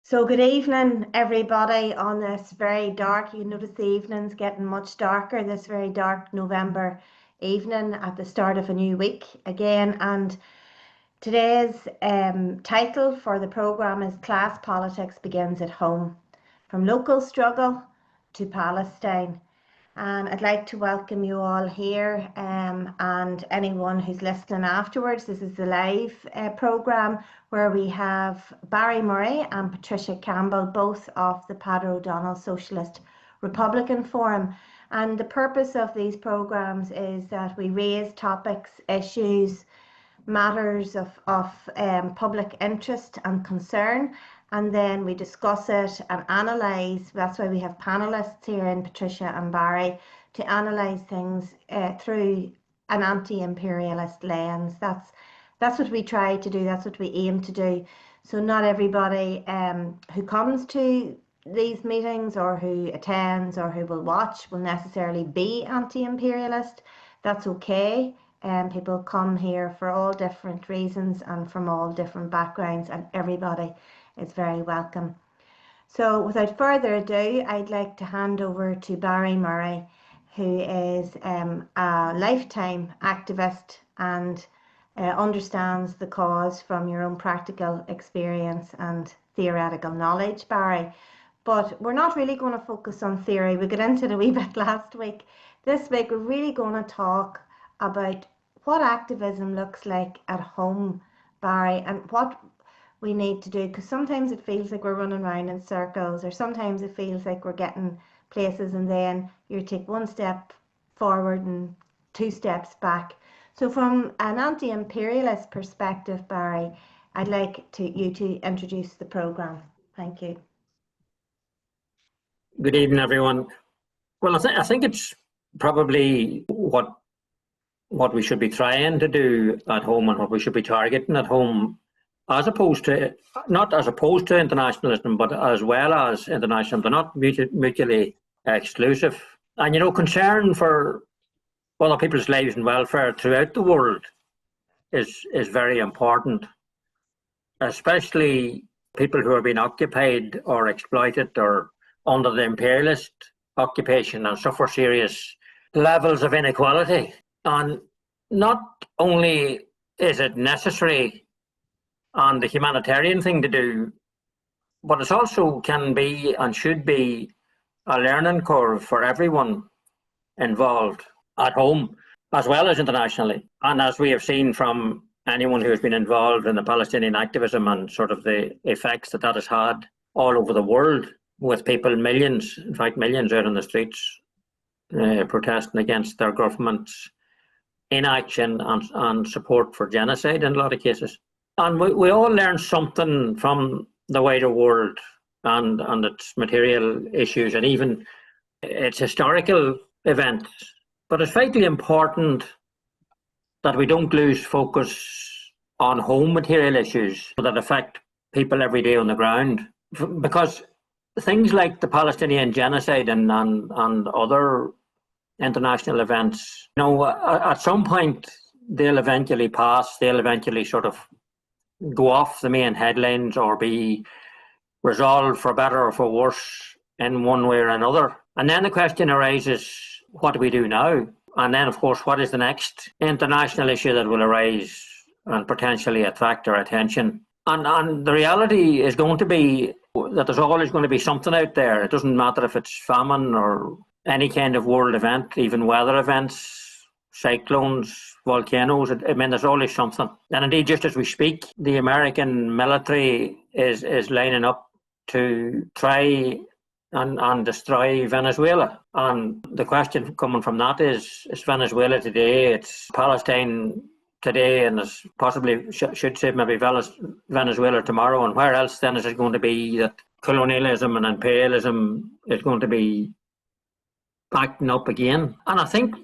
So good evening, everybody, on this very dark, you notice the evening's getting much darker, this very dark November evening at the start of a new week again. And today's title for the programme is Class Politics Begins at Home, from local struggle to Palestine. And I'd like to welcome you all here and anyone who's listening afterwards. This is the live programme where we have Barry Murray and Patricia Campbell, both of the Peadar Socialist Republican Forum. And the purpose of these programmes is that we raise topics, issues, matters of public interest and concern, and then we discuss it and analyse. That's why we have panellists here in Patricia and Barry to analyse things through an anti-imperialist lens. That's what we try to do, that's what we aim to do. So not everybody who comes to these meetings or who attends or who will watch will necessarily be anti-imperialist. That's okay. People come here for all different reasons and from all different backgrounds, and everybody is very welcome. So without further ado, I'd like to hand over to Barry Murray, who is a lifetime activist and understands the cause from your own practical experience and theoretical knowledge, Barry. But we're not really going to focus on theory. We got into it a wee bit last week. This week we're really going to talk about what activism looks like at home, Barry, and what we need to do, because sometimes it feels like we're running around in circles, or sometimes it feels like we're getting places and then you take one step forward and two steps back. So from an anti-imperialist perspective, Barry, I'd like you to introduce the programme. Thank you. Good evening, everyone. Well, I think it's probably what we should be trying to do at home and what we should be targeting at home, as opposed to, not as opposed to internationalism, but as well as internationalism. They're not mutually exclusive. And, you know, concern for other people's lives and welfare throughout the world is very important, especially people who are being occupied or exploited or under the imperialist occupation and suffer serious levels of inequality. And not only is it necessary and the humanitarian thing to do, but it also can be and should be a learning curve for everyone involved at home as well as internationally. And as we have seen from anyone who has been involved in the Palestinian activism and sort of the effects that has had all over the world, with people, millions, in fact millions, out on the streets protesting against their government's inaction and support for genocide in a lot of cases. And we all learn something from the wider world and its material issues and even its historical events. But it's vitally important that we don't lose focus on home material issues that affect people every day on the ground. Because things like the Palestinian genocide and other international events, you know, at some point they'll eventually pass, they'll eventually sort of go off the main headlines or be resolved for better or for worse in one way or another. And then the question arises, what do we do now? And then, of course, what is the next international issue that will arise and potentially attract our attention? And the reality is going to be that there's always going to be something out there. It doesn't matter if it's famine or any kind of world event, even weather events, cyclones, volcanoes. I mean, there's always something. And indeed, just as we speak, the American military is lining up to try and destroy Venezuela. And the question coming from that is Venezuela today, it's Palestine today, and it's possibly should say maybe Venezuela tomorrow, and where else then is it going to be that colonialism and imperialism is going to be acting up again? And I think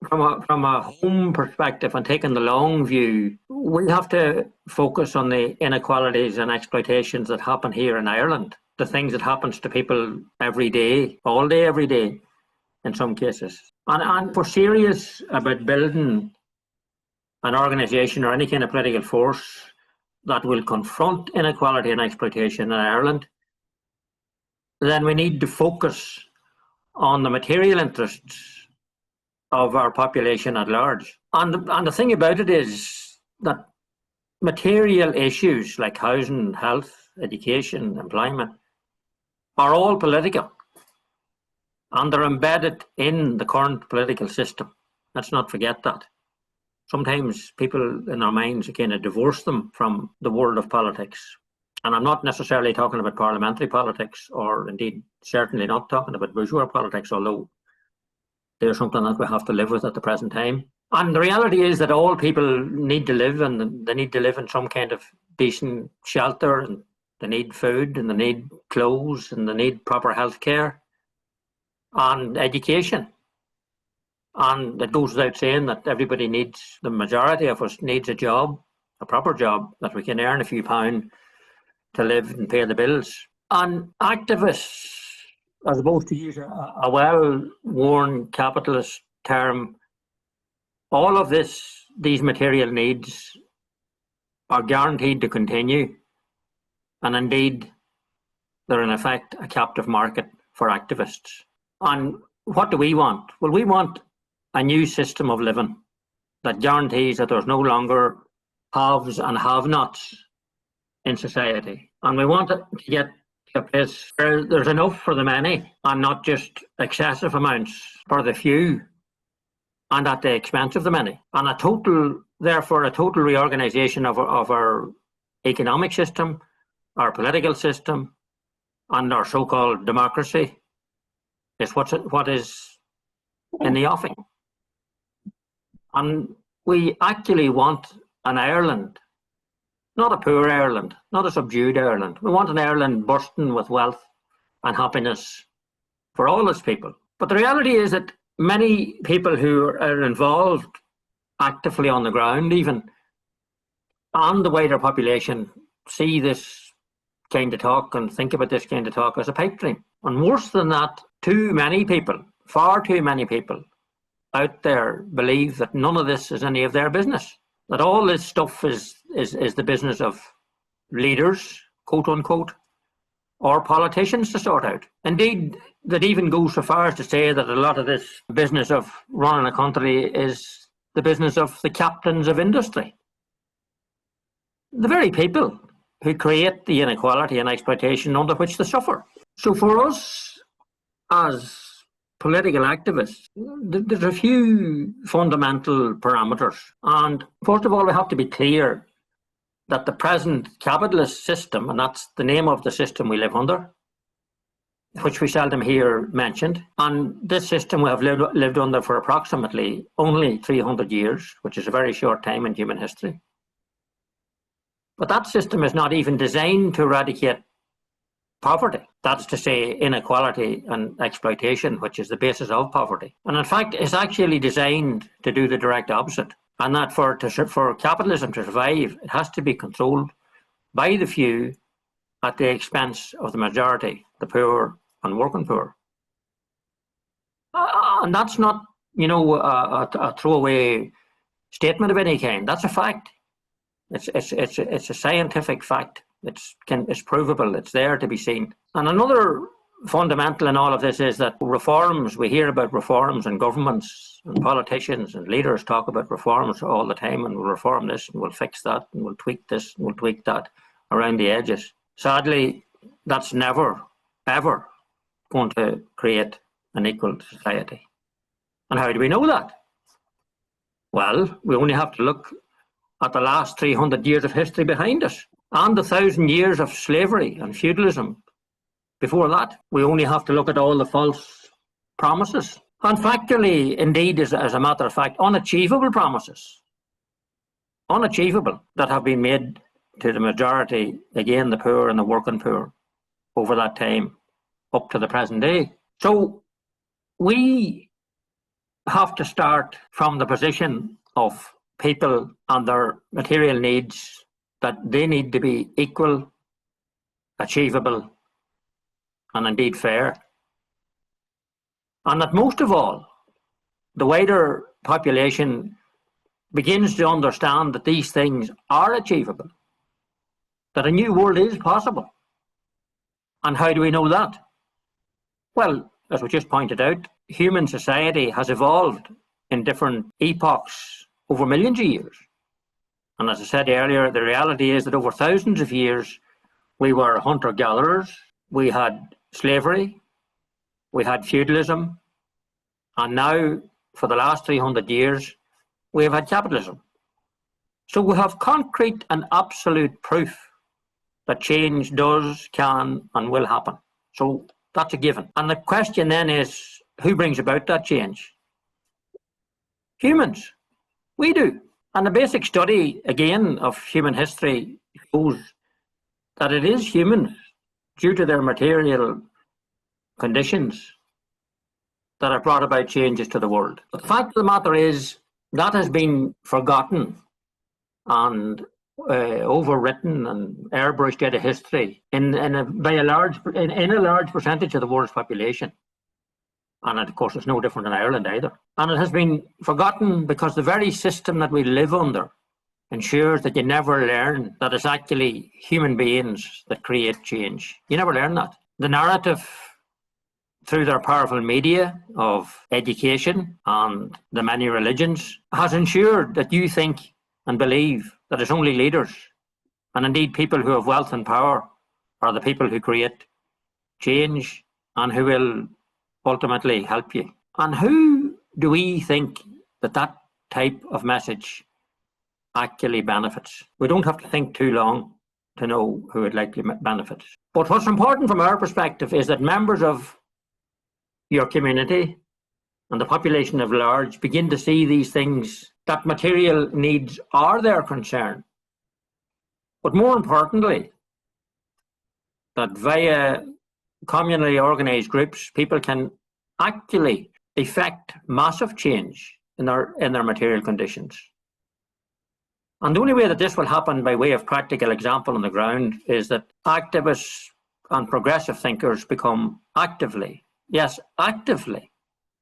from a home perspective and taking the long view, we have to focus on the inequalities and exploitations that happen here in Ireland, the things that happens to people every day, all day, every day, in some cases. And if we're serious about building an organisation or any kind of political force that will confront inequality and exploitation in Ireland, then we need to focus on the material interests of our population at large. And the thing about it is that material issues like housing, health, education, employment are all political, and they're embedded in the current political system. Let's not forget that. Sometimes people in their minds kind of divorce them from the world of politics. And I'm not necessarily talking about parliamentary politics, or indeed certainly not talking about bourgeois politics, although they're something that we have to live with at the present time. And the reality is that all people need to live, and they need to live in some kind of decent shelter, and they need food, and they need clothes, and they need proper health care and education. And it goes without saying that everybody needs, the majority of us needs a job, a proper job, that we can earn a few pounds to live and pay the bills. And activists, as opposed to use a well-worn capitalist term, all of these material needs are guaranteed to continue. And indeed, they're in effect a captive market for activists. And what do we want? Well, we want a new system of living that guarantees that there's no longer haves and have-nots in society. And we want it to get to a place where there's enough for the many and not just excessive amounts for the few and at the expense of the many. And therefore a total reorganisation of our economic system, our political system, and our so-called democracy is what is in the offing. And we actually want an Ireland, not a poor Ireland, not a subdued Ireland. We want an Ireland bursting with wealth and happiness for all its people. But the reality is that many people who are involved actively on the ground even, and the wider population, see this kind of talk and think about this kind of talk as a pipe dream. And worse than that, too many people, far too many people out there believe that none of this is any of their business, that all this stuff is the business of leaders, quote unquote, or politicians to sort out. Indeed, that even goes so far as to say that a lot of this business of running a country is the business of the captains of industry. The very people who create the inequality and exploitation under which they suffer. So for us as political activists, there's a few fundamental parameters. And first of all, we have to be clear that the present capitalist system, and that's the name of the system we live under, which we seldom hear mentioned, and this system we have lived under for approximately only 300 years, which is a very short time in human history. But that system is not even designed to eradicate poverty. That's to say, inequality and exploitation, which is the basis of poverty. And in fact, it's actually designed to do the direct opposite. And that for capitalism to survive, it has to be controlled by the few at the expense of the majority, the poor and working poor. And that's not, a throwaway statement of any kind. That's a fact. It's a scientific fact. It's provable. It's there to be seen. And another fundamental in all of this is that reforms, we hear about reforms, and governments and politicians and leaders talk about reforms all the time, and we'll reform this and we'll fix that and we'll tweak this and we'll tweak that around the edges. Sadly, that's never, ever going to create an equal society. And how do we know that? Well, we only have to look at the last 300 years of history behind us, and the 1,000 years of slavery and feudalism before that. We only have to look at all the false promises, and factually, indeed, as a matter of fact, unachievable promises, unachievable, that have been made to the majority, again, the poor and the working poor, over that time up to the present day. So we have to start from the position of people and their material needs, that they need to be equal, achievable, and indeed fair. And that most of all, the wider population begins to understand that these things are achievable that a new world is possible. And how do we know that? Well, as we just pointed out, human society has evolved in different epochs over millions of years. And as I said earlier, the reality is that over thousands of years, we were hunter-gatherers, we had slavery, we had feudalism, and now, for the last 300 years, we have had capitalism. So we have concrete and absolute proof that change does, can, and will happen. So that's a given. And the question then is, who brings about that change? Humans. We do. And the basic study, again, of human history shows that it is humans, due to their material conditions, that have brought about changes to the world. But the fact of the matter is, that has been forgotten and overwritten and airbrushed out of history in a large percentage of the world's population. And of course, it's no different in Ireland either. And it has been forgotten because the very system that we live under ensures that you never learn that it's actually human beings that create change. You never learn that. The narrative, through their powerful media of education and the many religions, has ensured that you think and believe that it's only leaders, and indeed people who have wealth and power, are the people who create change and who will ultimately help you. And who do we think that type of message actually benefits? We don't have to think too long to know who it likely benefits. But what's important from our perspective is that members of your community and the population at large begin to see these things, that material needs are their concern. But more importantly, that via communally organised groups, people can actually effect massive change in their material conditions. And the only way that this will happen by way of practical example on the ground is that activists and progressive thinkers become actively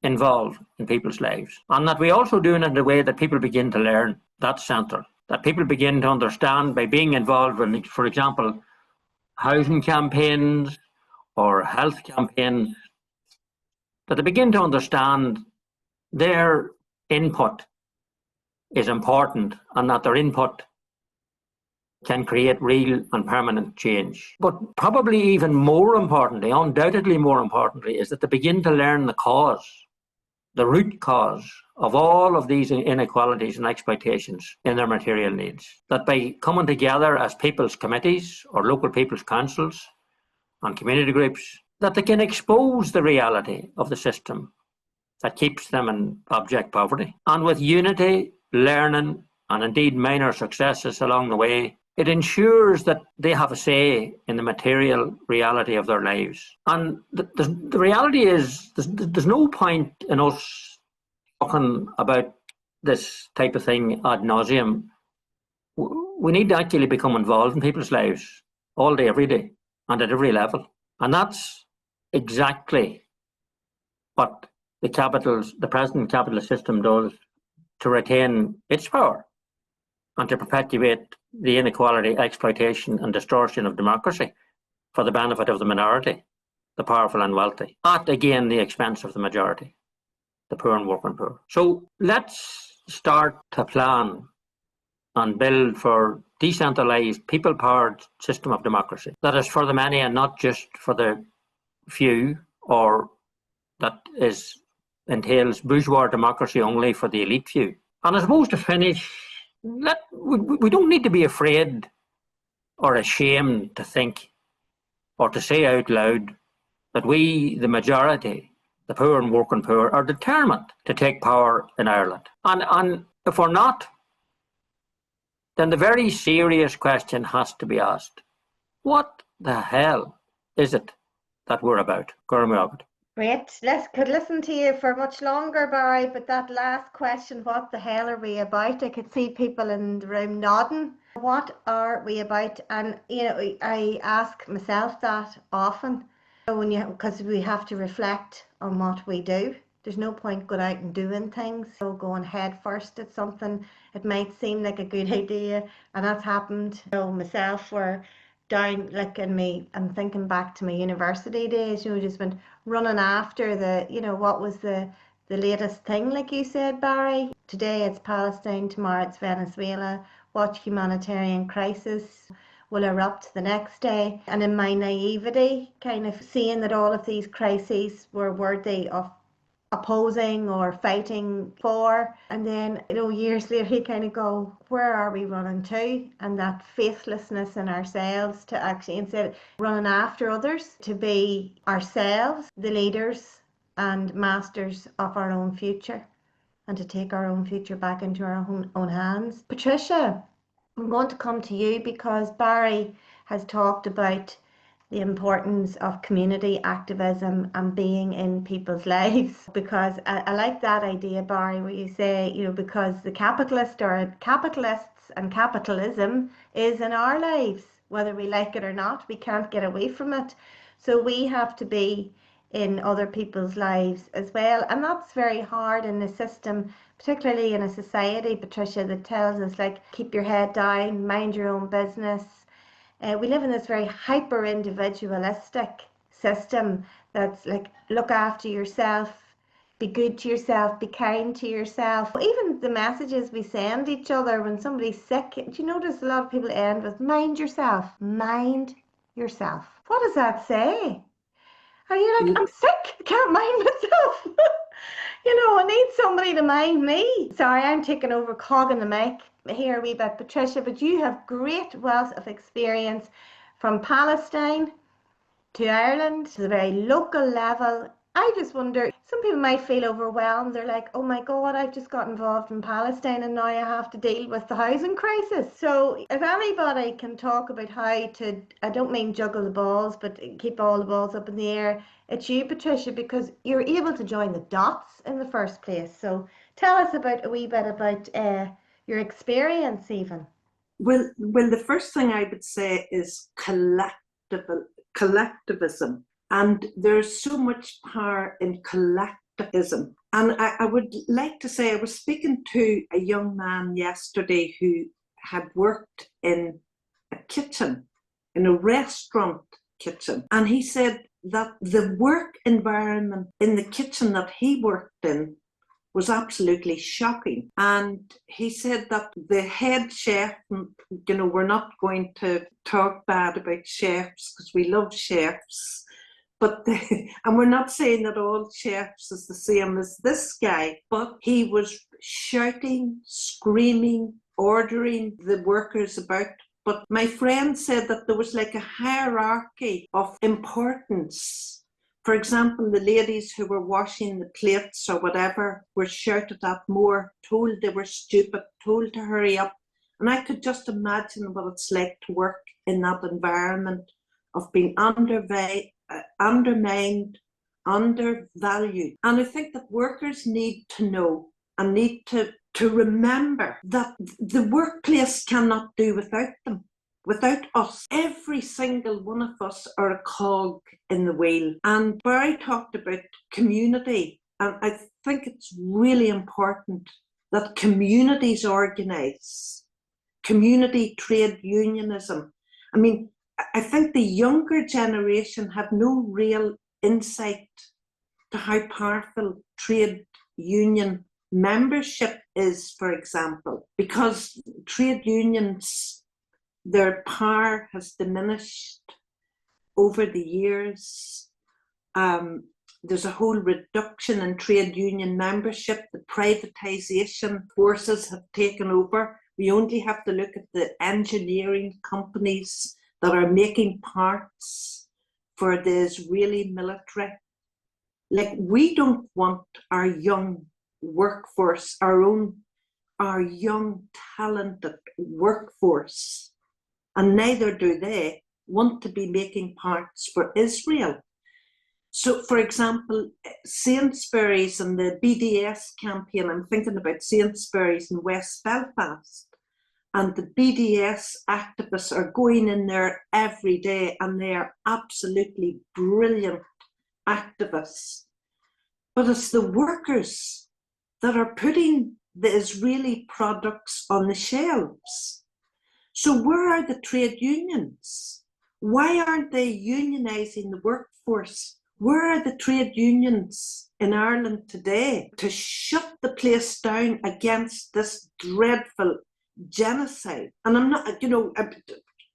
involved in people's lives. And that we also do it in a way that people begin to learn. That's central. That people begin to understand by being involved in, for example, housing campaigns or health campaigns, that they begin to understand their input is important and that their input can create real and permanent change. But probably even more importantly, undoubtedly more importantly, is that they begin to learn the cause, the root cause of all of these inequalities and exploitations in their material needs. That by coming together as people's committees or local people's councils and community groups, that they can expose the reality of the system that keeps them in abject poverty. And with unity, learning, and indeed minor successes along the way, it ensures that they have a say in the material reality of their lives. And the reality is, there's no point in us talking about this type of thing ad nauseum. We need to actually become involved in people's lives all day, every day, and at every level. And that's exactly what the present capitalist system does to retain its power and to perpetuate the inequality, exploitation and distortion of democracy for the benefit of the minority, the powerful and wealthy, at again the expense of the majority, the poor and working poor. So let's start to plan and build for decentralised, people-powered system of democracy that is for the many and not just for the few, or that entails bourgeois democracy only for the elite few. And I suppose to finish, we don't need to be afraid or ashamed to think or to say out loud that we, the majority, the poor and working poor, are determined to take power in Ireland. And if we're not, then the very serious question has to be asked: what the hell is it that we're about? Great. Could listen to you for much longer, Barry, but that last question, what the hell are we about? I could see people in the room nodding. What are we about? And, I ask myself that often because we have to reflect on what we do. There's no point going out and doing things. So going head first at something, it might seem like a good idea. And that's happened myself, where down looking me and thinking back to my university days, just went running after what was the latest thing, like you said, Barry. Today it's Palestine, tomorrow it's Venezuela. What humanitarian crisis will erupt the next day? And in my naivety, kind of seeing that all of these crises were worthy of opposing or fighting for, and then years later you kind of go, where are we running to? And that faithlessness in ourselves, to actually, instead of running after others, to be ourselves the leaders and masters of our own future, and to take our own future back into our own hands. Patricia, I'm going to come to you because Barry has talked about the importance of community activism and being in people's lives, because I like that idea, Barry, where you say, because the capitalists and capitalism is in our lives, whether we like it or not. We can't get away from it. So we have to be in other people's lives as well. And that's very hard in a system, particularly in a society, Patricia, that tells us, like, keep your head down, mind your own business. We live in this very hyper individualistic system that's like, look after yourself, be good to yourself, be kind to yourself. Even the messages we send each other when somebody's sick, do you notice a lot of people end with mind yourself? Mind yourself. What does that say? Are you like, I'm sick, I can't mind myself? I need somebody to mind me. Sorry, I'm taking over, cogging the mic here a wee bit, Patricia, but you have great wealth of experience from Palestine to Ireland to the very local level. I just wonder, some people might feel overwhelmed. They're like, oh my God, I've just got involved in Palestine and now I have to deal with the housing crisis. So if anybody can talk about how to, I don't mean juggle the balls, but keep all the balls up in the air, it's you, Patricia, because you're able to join the dots in the first place. So tell us a wee bit about your experience even. Well, the first thing I would say is collectivism. And there's so much power in collectivism. And I would like to say, I was speaking to a young man yesterday who had worked in a kitchen, in a restaurant kitchen. And he said that the work environment in the kitchen that he worked in was absolutely shocking. And he said that the head chef, we're not going to talk bad about chefs because we love chefs, and we're not saying that all chefs is the same as this guy, but he was shouting, screaming, ordering the workers about. But my friend said that there was like a hierarchy of importance. For example, the ladies who were washing the plates or whatever were shouted at more, told they were stupid, told to hurry up. And I could just imagine what it's like to work in that environment of being undermined, undervalued. And I think that workers need to know and need to remember that the workplace cannot do without them. Without us, every single one of us are a cog in the wheel. And Barry talked about community, and I think it's really important that communities organise, community trade unionism. I mean, I think the younger generation have no real insight to how powerful trade union membership is, for example, because trade unions, their power has diminished over the years. There's a whole reduction in trade union membership. The privatisation forces have taken over. We only have to look at the engineering companies that are making parts for the Israeli military. Like, we don't want our young workforce, our young talented workforce, and neither do they want to be making parts for Israel. So, for example, Sainsbury's and the BDS campaign, I'm thinking about Sainsbury's in West Belfast, and the BDS activists are going in there every day, and they are absolutely brilliant activists. But it's the workers that are putting the Israeli products on the shelves. So where are the trade unions? Why aren't they unionising the workforce? Where are the trade unions in Ireland today to shut the place down against this dreadful genocide? And I'm not,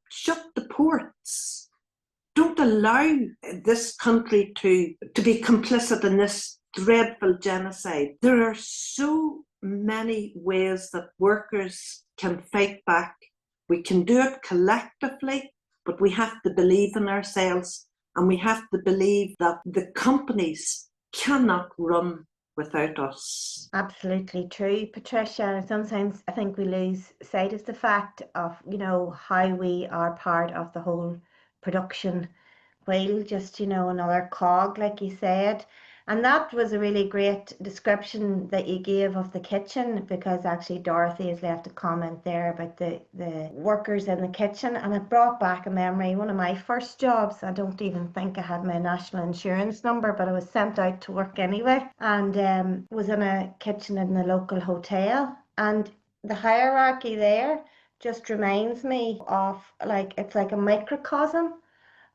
shut the ports. Don't allow this country to be complicit in this dreadful genocide. There are so many ways that workers can fight back. We can do it collectively, but we have to believe in ourselves, and we have to believe that the companies cannot run without us. Absolutely true, Patricia. Sometimes I think we lose sight of the fact of, how we are part of the whole production wheel, just, another cog, like you said. And that was a really great description that you gave of the kitchen, because actually Dorothy has left a comment there about the workers in the kitchen, and it brought back a memory. One of my first jobs, I don't even think I had my national insurance number, but I was sent out to work anyway, and was in a kitchen in the local hotel. And the hierarchy there just reminds me of, it's like a microcosm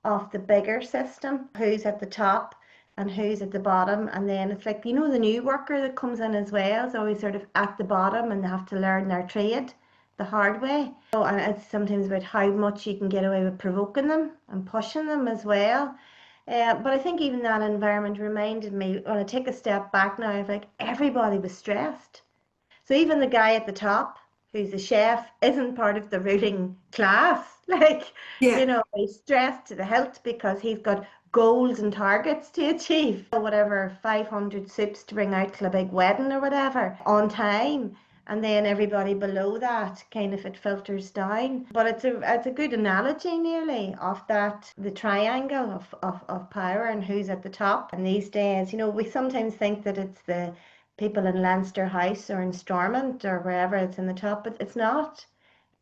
of the bigger system, who's at the top and who's at the bottom. And then it's like, the new worker that comes in as well is always sort of at the bottom, and they have to learn their trade the hard way. And it's sometimes about how much you can get away with provoking them and pushing them as well. But I think even that environment reminded me, when I take a step back now, of like everybody was stressed. So even the guy at the top, who's a chef, isn't part of the ruling class. He's stressed to the hilt because he's got goals and targets to achieve. Whatever, 500 soups to bring out to a big wedding or whatever, on time. And then everybody below that, kind of, it filters down. But it's a good analogy, nearly, of that, the triangle of power and who's at the top. And these days, we sometimes think that it's the people in Leinster House or in Stormont or wherever it's in the top, but it's not.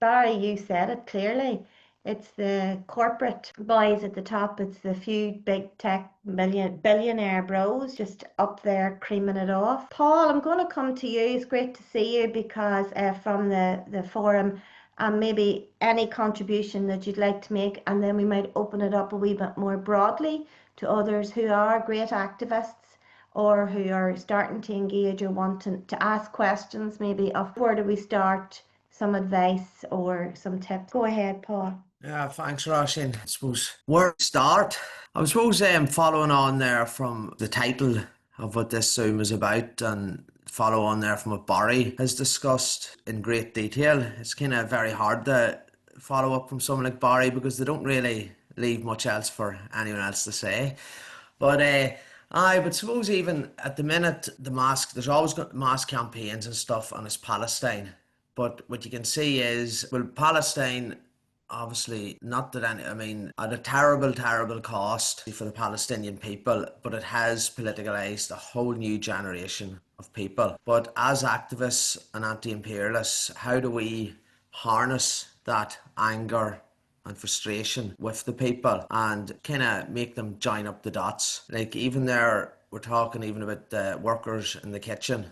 Barry, you said it clearly. It's the corporate boys at the top. It's the few big tech billionaire bros just up there creaming it off. Paul, I'm going to come to you. It's great to see you, because from the forum, and maybe any contribution that you'd like to make, and then we might open it up a wee bit more broadly to others who are great activists, or who are starting to engage or want to ask questions, maybe of where do we start, some advice or some tips. Go ahead, Paul. Yeah, thanks, Róisín. I suppose where to start? I suppose following on there from the title of what this Zoom is about, and follow on there from what Barry has discussed in great detail. It's kind of very hard to follow up from someone like Barry, because they don't really leave much else for anyone else to say. But I would suppose even at the minute, there's always got mass campaigns and stuff, and it's Palestine. But what you can see is, well, Palestine, obviously, not that at a terrible, terrible cost for the Palestinian people, but it has politicalised a whole new generation of people. But as activists and anti-imperialists, how do we harness that anger and frustration with the people and kind of make them join up the dots? Like, even there, we're talking even about the workers in the kitchen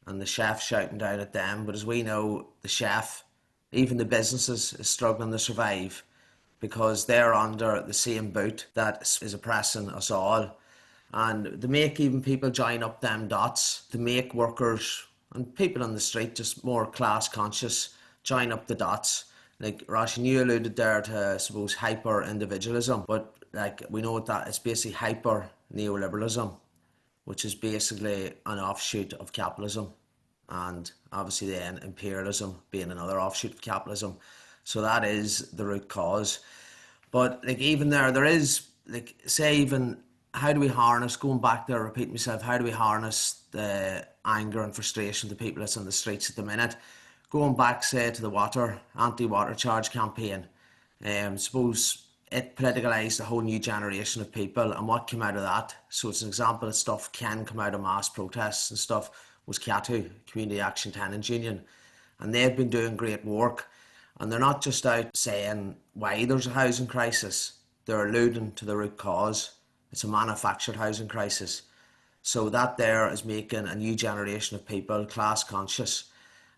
and the chef shouting down at them. But as we know, the chef, even the businesses, is struggling to survive because they're under the same boot that is oppressing us all. And to make even people join up them dots, to make workers and people on the street just more class conscious, join up the dots. Like, Róisín, you alluded there to, I suppose, hyper-individualism, but like, we know that it's basically hyper-neoliberalism, which is basically an offshoot of capitalism, and obviously then imperialism being another offshoot of capitalism. So that is the root cause. But like, even there is, like, say, even how do we harness, going back there, repeat myself, how do we harness the anger and frustration of the people that's on the streets at the minute? Going back, say, to the anti-water charge campaign, suppose it politicalised a whole new generation of people, and what came out of that, so it's an example that stuff can come out of mass protests and stuff, was CATU, Community Action Tenants Union, and they've been doing great work, and they're not just out saying why there's a housing crisis, they're alluding to the root cause. It's a manufactured housing crisis. So that there is making a new generation of people class conscious.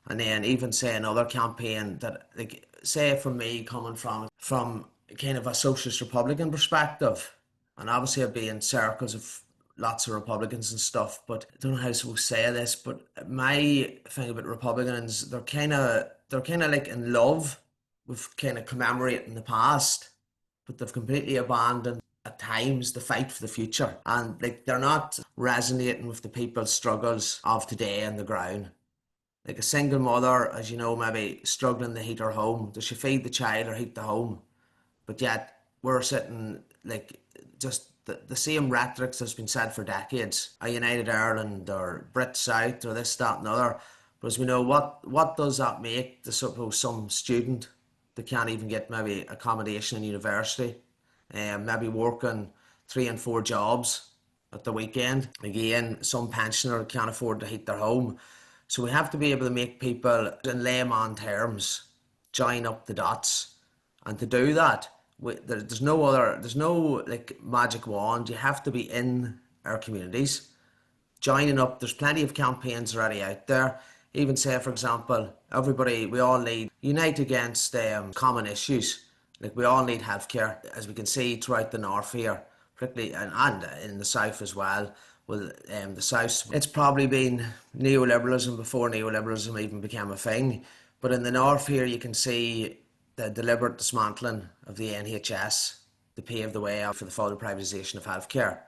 And then even say another campaign that, like, say, from me coming from kind of a socialist Republican perspective, and obviously I've been in circles of lots of Republicans and stuff, but I don't know how to say this, but my thing about Republicans, they're kind of like in love with kind of commemorating the past, but they've completely abandoned at times the fight for the future, and like they're not resonating with the people's struggles of today on the ground. Like a single mother, as you know, maybe struggling to heat her home. Does she feed the child or heat the home? But yet we're sitting like just the same rhetoric that's been said for decades. A United Ireland or Brit South or this, that and other. But as we know, what does that make to suppose some student that can't even get maybe accommodation in university, maybe working 3 and 4 jobs at the weekend. Again, some pensioner can't afford to heat their home. So we have to be able to make people in layman terms join up the dots, and to do that, there's no like magic wand. You have to be in our communities, joining up. There's plenty of campaigns already out there. Even say, for example, we all need unite against common issues. Like we all need healthcare, as we can see throughout the north here, particularly and in the south as well. Well, the south, it's probably been neoliberalism before neoliberalism even became a thing. But in the north here, you can see the deliberate dismantling of the NHS to pave the way out for the further privatisation of healthcare.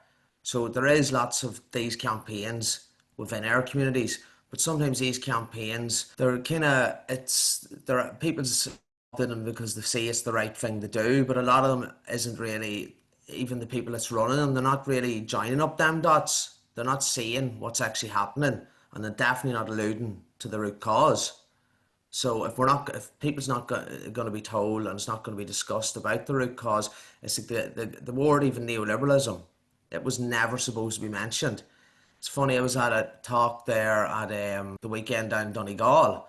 So there is lots of these campaigns within our communities, but sometimes these campaigns, they're people in them because they say it's the right thing to do, but a lot of them isn't really. Even the people that's running them, they're not really joining up them dots. They're not seeing what's actually happening, and they're definitely not alluding to the root cause. So if people's not going to be told and it's not going to be discussed about the root cause, it's like the word even neoliberalism, it was never supposed to be mentioned. It's funny, I was at a talk there at the weekend down in Donegal,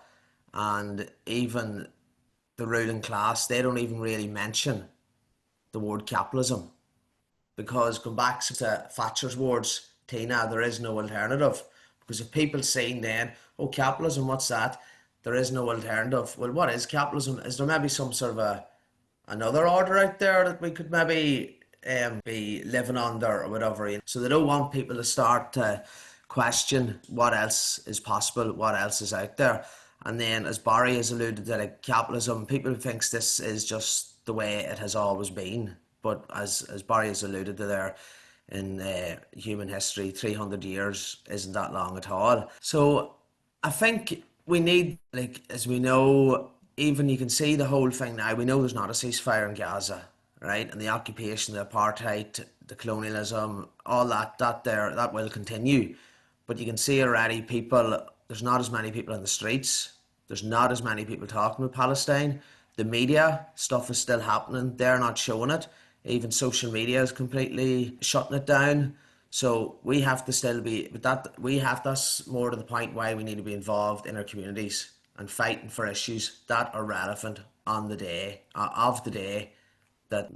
and even the ruling class, they don't even really mention the word capitalism. Because going back to Thatcher's words, Tina, there is no alternative. Because if people saying then, oh, capitalism, what's that? There is no alternative. Well, what is capitalism? Is there maybe some sort of another order out there that we could maybe be living under or whatever? So they don't want people to start to question what else is possible, what else is out there. And then, as Barry has alluded to, like capitalism, people thinks this is just the way it has always been. But as Barry has alluded to there, in human history, 300 years isn't that long at all. So I think we need, like, as we know, even you can see the whole thing now, we know there's not a ceasefire in Gaza, right? And the occupation, the apartheid, the colonialism, all that will continue. But you can see already there's not as many people in the streets. There's not as many people talking about Palestine. The media stuff is still happening. They're not showing it. Even social media is completely shutting it down. So we have to still be, that's more to the point why we need to be involved in our communities and fighting for issues that are relevant on the day, of the day, that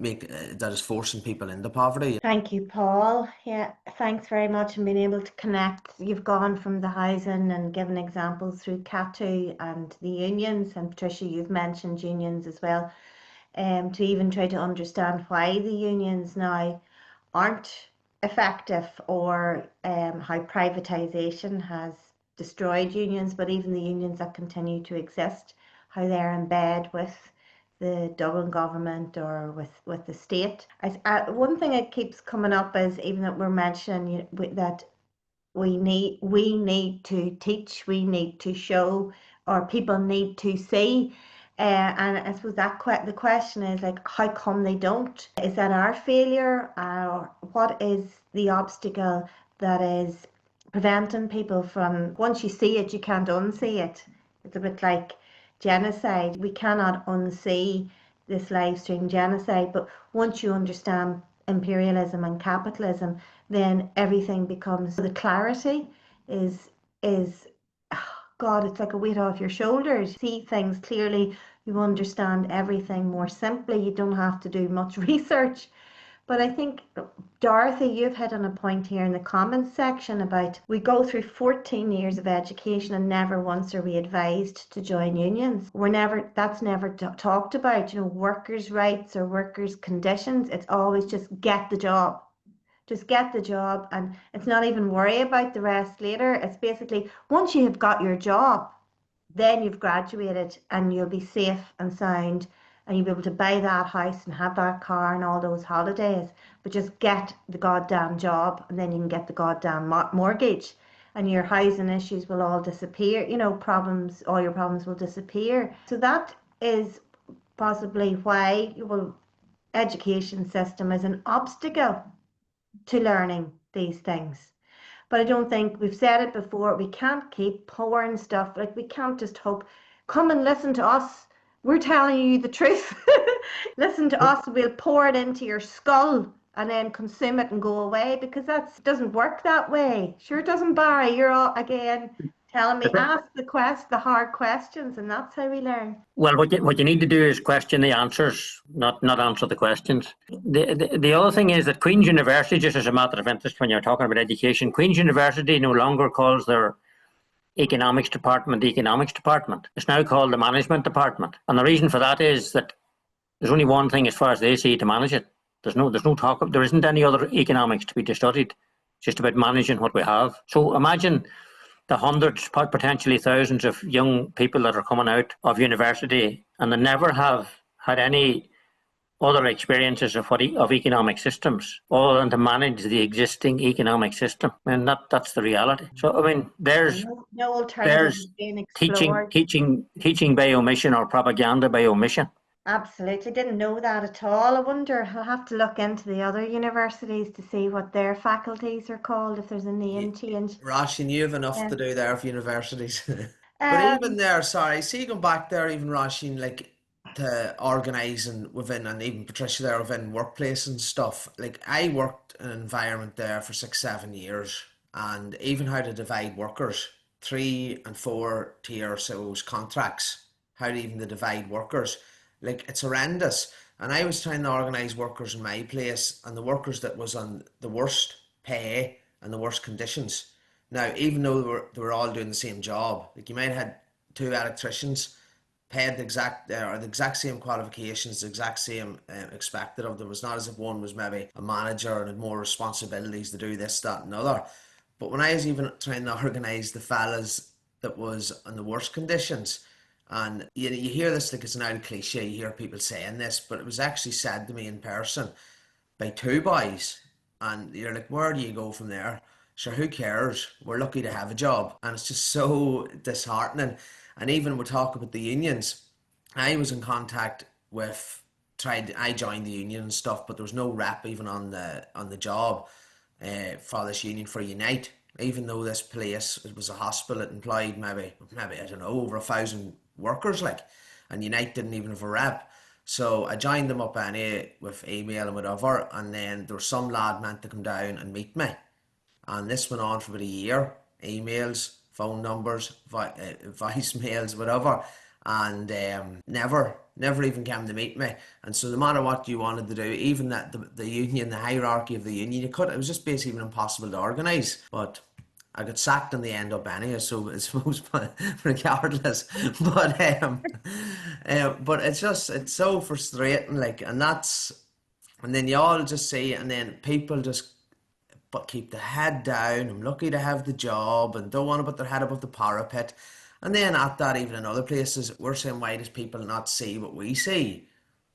is forcing people into poverty. Thank you, Paul. Yeah, thanks very much for being able to connect. You've gone from the housing and given examples through CATU and the unions, and Patricia, you've mentioned unions as well, to even try to understand why the unions now aren't effective, or how privatisation has destroyed unions, but even the unions that continue to exist, how they're in bed with the Dublin government or with the state. One thing that keeps coming up is even that we're mentioning that we need to teach, we need to show, or people need to see. And I suppose the question is, like, how come they don't? Is that our failure? Or what is the obstacle that is preventing people from, once you see it, you can't unsee it? It's a bit like genocide. We cannot unsee this live stream genocide, but once you understand imperialism and capitalism, then everything becomes, the clarity is God, it's like a weight off your shoulders. See things clearly, you understand everything more simply, you don't have to do much research. But I think, Dorothy, you've hit on a point here in the comments section about we go through 14 years of education and never once are we advised to join unions. That's never talked about, workers' rights or workers' conditions. It's always just get the job. Just get the job, and it's not even worry about the rest later. It's basically once you have got your job, then you've graduated and you'll be safe and sound and you'll be able to buy that house and have that car and all those holidays. But just get the goddamn job and then you can get the goddamn mortgage and your housing issues will all disappear. All your problems will disappear. So that is possibly why education system is an obstacle to learning these things. But I don't think, we've said it before, we can't keep pouring stuff. Like, we can't just hope, come and listen to us. We're telling you the truth. Listen to us, we'll pour it into your skull and then consume it and go away, because that doesn't work that way. Sure it doesn't, Barry. You're all, again, telling me, ask the hard questions, and that's how we learn. Well, what you need to do is question the answers, not answer the questions. The other thing is that Queen's University, just as a matter of interest when you're talking about education, Queen's University no longer calls their economics department the economics department. It's now called the management department. And the reason for that is that there's only one thing as far as they see to manage it. There's no talk of, there isn't any other economics to be studied. It's just about managing what we have. So imagine the hundreds, potentially thousands of young people that are coming out of university and they never have had any other experiences of economic systems other than to manage the existing economic system. And that's the reality. So I mean, there's being explored. teaching by omission or propaganda by omission. Absolutely, didn't know that at all. I wonder, I'll have to look into the other universities to see what their faculties are called, if there's a name change. Róisín, you have enough to do there for universities. But even there, see, going back there, even Róisín, like to organising within, and even Patricia there within workplace and stuff. Like, I worked in an environment there for 6-7 years, and even how to divide workers, 3 and 4 tier contracts, how to even to divide workers. Like, it's horrendous. And I was trying to organise workers in my place, and the workers that was on the worst pay and the worst conditions. Now, even though they were all doing the same job, like you might have had 2 electricians paid the exact same qualifications, the exact same expected of them. It was not as if one was maybe a manager and had more responsibilities to do this, that, and the other. But when I was even trying to organise the fellas that was on the worst conditions, and you hear this like it's an old cliche, you hear people saying this, but it was actually said to me in person by 2 boys, and you're like, where do you go from there? Sure, who cares? We're lucky to have a job. And it's just so disheartening. And even we talk about the unions, I was in contact with, I joined the union and stuff, but there was no rep even on the job for this union for Unite. Even though this place, it was a hospital, it employed maybe I don't know, over 1,000 workers, like, and Unite didn't even have a rep. So I joined them up anyway with email and whatever, and then there was some lad meant to come down and meet me, and this went on for about a year, emails, phone numbers, voicemails, whatever, and never even came to meet me. And so no matter what you wanted to do, even that the union, the hierarchy of the union, it was just basically impossible to organise. But I got sacked in the end up anyway, so I suppose regardless. But it's so frustrating, like, and then you all just see, and then people just keep the head down. I'm lucky to have the job, and don't want to put their head above the parapet. And then at that, even in other places, we're saying, why does people not see what we see?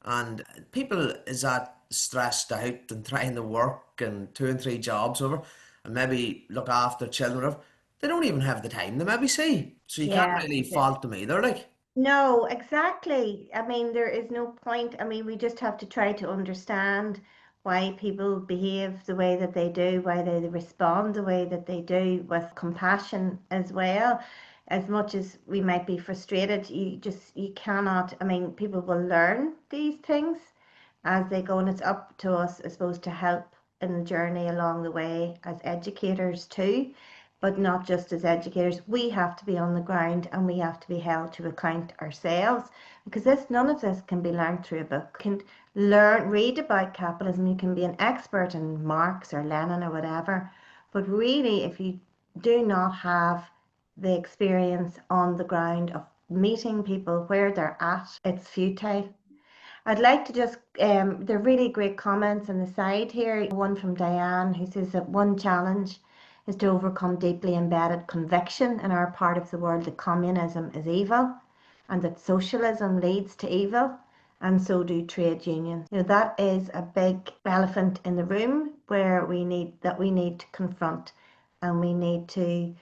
And people is that stressed out and trying to work and 2 and 3 jobs over, and maybe look after children. They don't even have the time to maybe see. So you can't really fault them either, like. No, exactly. I mean, there is no point. I mean, we just have to try to understand why people behave the way that they do, why they respond the way that they do, with compassion as well. As much as we might be frustrated, you cannot, I mean, people will learn these things as they go, and it's up to us, I suppose, to help in the journey along the way as educators too. but not just as educators. We have to be on the ground and we have to be held to account ourselves, because none of this can be learned through a book. You can read about capitalism, you can be an expert in Marx or Lenin or whatever, but really if you do not have the experience on the ground of meeting people where they're at, it's futile. I'd like to just, there are really great comments on the side here. One from Diane, who says that one challenge is to overcome deeply embedded conviction in our part of the world that communism is evil and that socialism leads to evil, and so do trade unions. That is a big elephant in the room where we need to confront, and we need to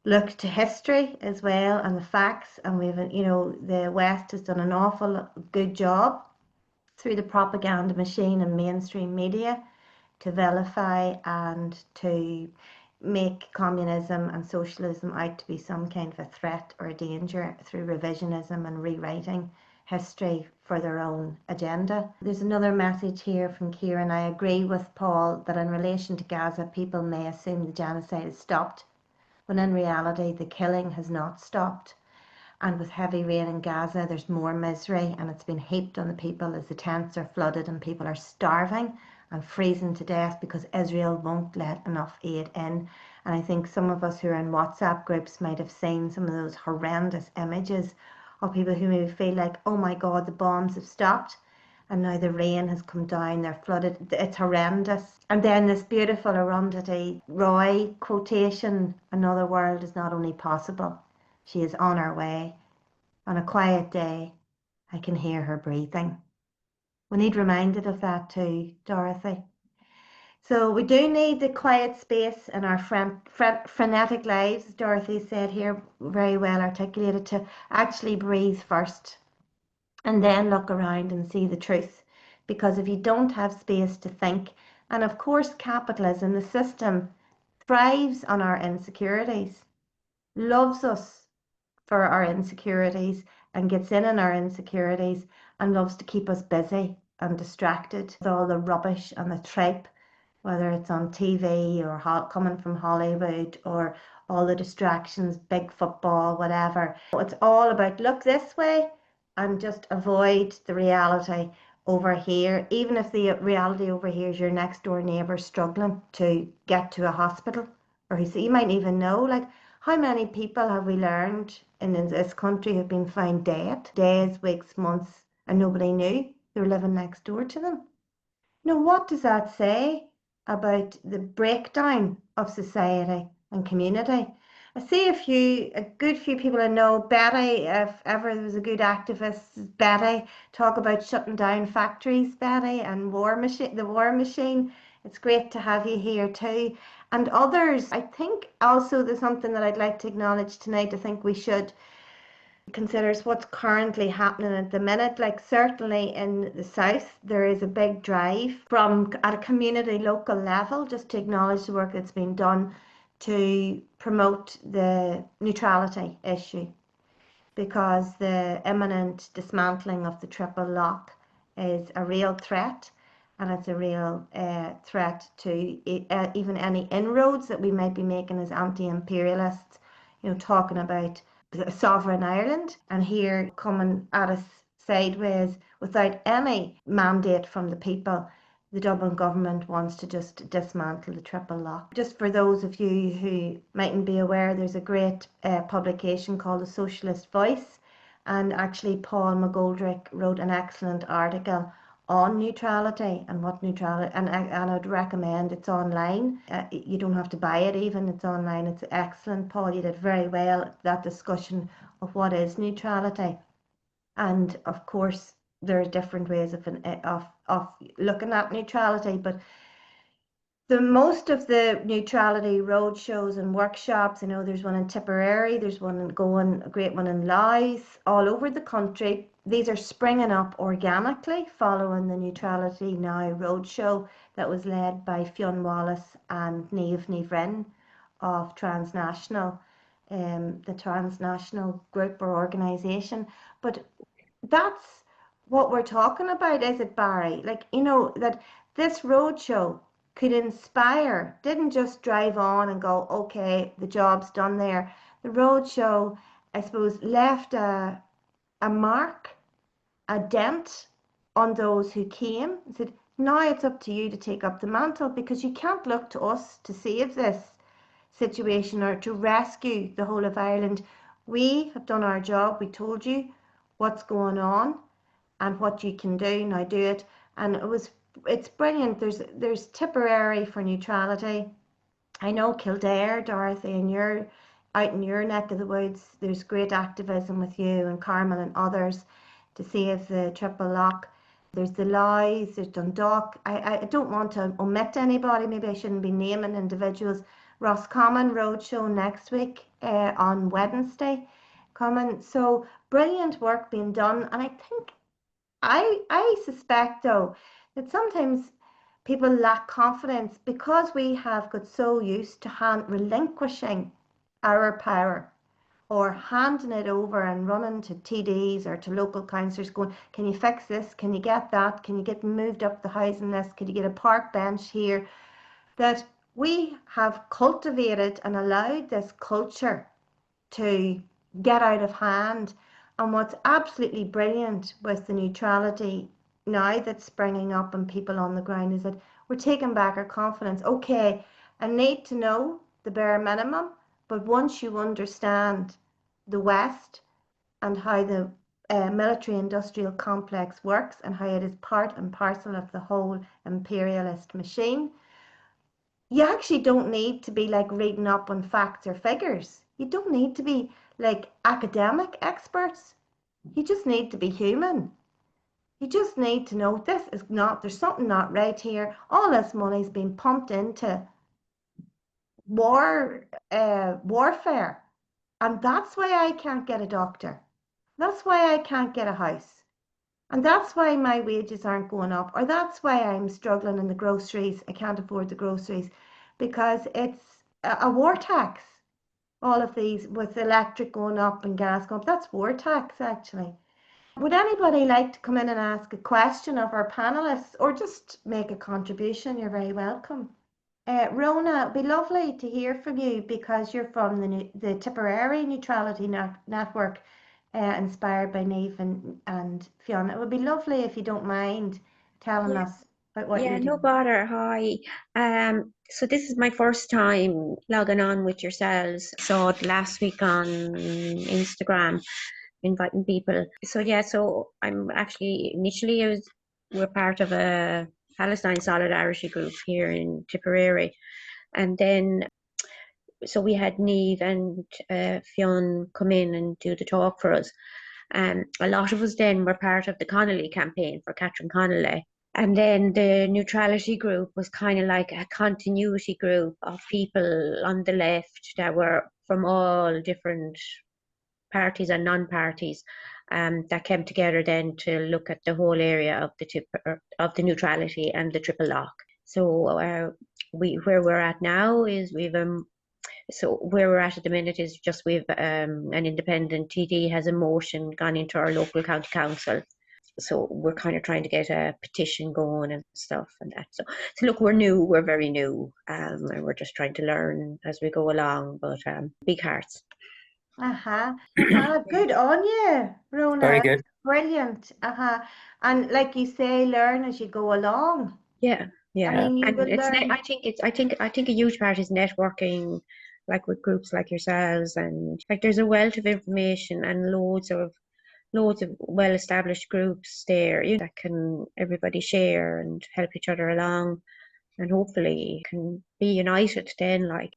look to history as well and the facts. And the West has done an awful good job through the propaganda machine and mainstream media to vilify and to make communism and socialism out to be some kind of a threat or a danger through revisionism and rewriting history for their own agenda. There's another message here from Kieran. I agree with Paul that in relation to Gaza, people may assume the genocide has stopped, when in reality the killing has not stopped. And with heavy rain in Gaza, there's more misery, and it's been heaped on the people as the tents are flooded and people are starving and freezing to death because Israel won't let enough aid in. And I think some of us who are in WhatsApp groups might have seen some of those horrendous images of people who maybe feel like, oh my God, the bombs have stopped and now the rain has come down, they're flooded. It's horrendous. And then this beautiful Arundhati Roy quotation, another world is not only possible, she is on her way. On a quiet day, I can hear her breathing. We need reminded of that too, Dorothy. So we do need the quiet space in our frenetic lives, as Dorothy said here, very well articulated, to actually breathe first and then look around and see the truth. Because if you don't have space to think, and of course capitalism, the system, thrives on our insecurities, loves us for our insecurities and gets in on our insecurities and loves to keep us busy and distracted with all the rubbish and the tripe, whether it's on TV or coming from Hollywood or all the distractions, big football, whatever. It's all about look this way and just avoid the reality over here, even if the reality over here is your next door neighbour struggling to get to a hospital, or you might even know, like, how many people have we learned in this country have been found dead, days, weeks, months, and nobody knew they were living next door to them? What does that say about the breakdown of society and community? I see a good few people I know, Betty, if ever there was a good activist, Betty, talk about shutting down factories, Betty, and the war machine. It's great to have you here too. And others, I think also there's something that I'd like to acknowledge tonight. I think we should consider what's currently happening at the minute. Like certainly in the south, there is a big drive at a community local level just to acknowledge the work that's been done to promote the neutrality issue, because the imminent dismantling of the triple lock is a real threat, and it's a real threat to even any inroads that we might be making as anti-imperialists, talking about a sovereign Ireland, and here coming at us sideways without any mandate from the people. The Dublin government wants to just dismantle the triple lock. Just for those of you who mightn't be aware, there's a great publication called The Socialist Voice, and actually Paul McGoldrick wrote an excellent article on neutrality and what neutrality, and I'd recommend, it's online. You don't have to buy it even, it's online. It's excellent. Paul, you did very well that discussion of what is neutrality. And of course, there are different ways of looking at neutrality, but most of the neutrality road shows and workshops, there's one in Tipperary, there's one a great one in Louth, all over the country. These are springing up organically following the Neutrality Now roadshow that was led by Fionn Wallace and Niamh Ní of Transnational, the Transnational group or organisation. But that's what we're talking about, is it, Barry? Like, that this roadshow could inspire, didn't just drive on and go, okay, the job's done there. The roadshow, I suppose, left a mark, a dent on those who came and said, now it's up to you to take up the mantle, because you can't look to us to save this situation or to rescue the whole of Ireland. We have done our job. We told you what's going on and what you can do. Now do it. And it's brilliant. There's Tipperary for neutrality. I know Kildare, Dorothy, and you're out in your neck of the woods. There's great activism with you and Carmel and others to save the triple lock. There's the Louth, there's Dundalk. I don't want to omit anybody. Maybe I shouldn't be naming individuals. Roscommon Roadshow next week on Wednesday coming. So brilliant work being done. And I think, I suspect though, that sometimes people lack confidence because we have got so used to relinquishing our power or handing it over and running to TDs or to local councillors going, can you fix this? Can you get that? Can you get moved up the housing list? Can you get a park bench here? That we have cultivated and allowed this culture to get out of hand. And what's absolutely brilliant with the neutrality now that's springing up and people on the ground is that we're taking back our confidence. Okay, I need to know the bare minimum, but once you understand the West and how the military industrial complex works and how it is part and parcel of the whole imperialist machine, you actually don't need to be like reading up on facts or figures. You don't need to be like academic experts. You just need to be human. You just need to know there's something not right here. All this money's been pumped into warfare. And that's why I can't get a doctor. That's why I can't get a house. And that's why my wages aren't going up. Or that's why I'm struggling in the groceries. I can't afford the groceries because it's a war tax. All of these with electric going up and gas going up. That's war tax actually. Would anybody like to come in and ask a question of our panelists or just make a contribution? You're very welcome. Rona, it'd be lovely to hear from you because you're from the Tipperary Neutrality Network, inspired by Niamh and Fiona. It would be lovely if you don't mind telling us about what you're doing. No bother. Hi. So this is my first time logging on with yourselves. Saw it last week on Instagram, inviting people. So I'm actually we're part of a Palestine Solidarity group here in Tipperary, and then so we had Niamh and Fionn come in and do the talk for us. And a lot of us then were part of the Connolly campaign for Catherine Connolly. And then the neutrality group was kind of like a continuity group of people on the left that were from all different parties and non-parties that came together then to look at the whole area of the neutrality and the triple lock. So where we're at now is so where we're at the minute is just we've an independent TD has a motion gone into our local county council. So we're kind of trying to get a petition going and stuff and that. So look, we're very new, and we're just trying to learn as we go along, but big hearts. Good on you, Rona. Very good. Brilliant. And like you say, learn as you go along. Yeah. I mean, you will learn. I think a huge part is networking, like with groups like yourselves, and like there's a wealth of information and loads of well-established groups there that can everybody share and help each other along, and hopefully can be united then. Like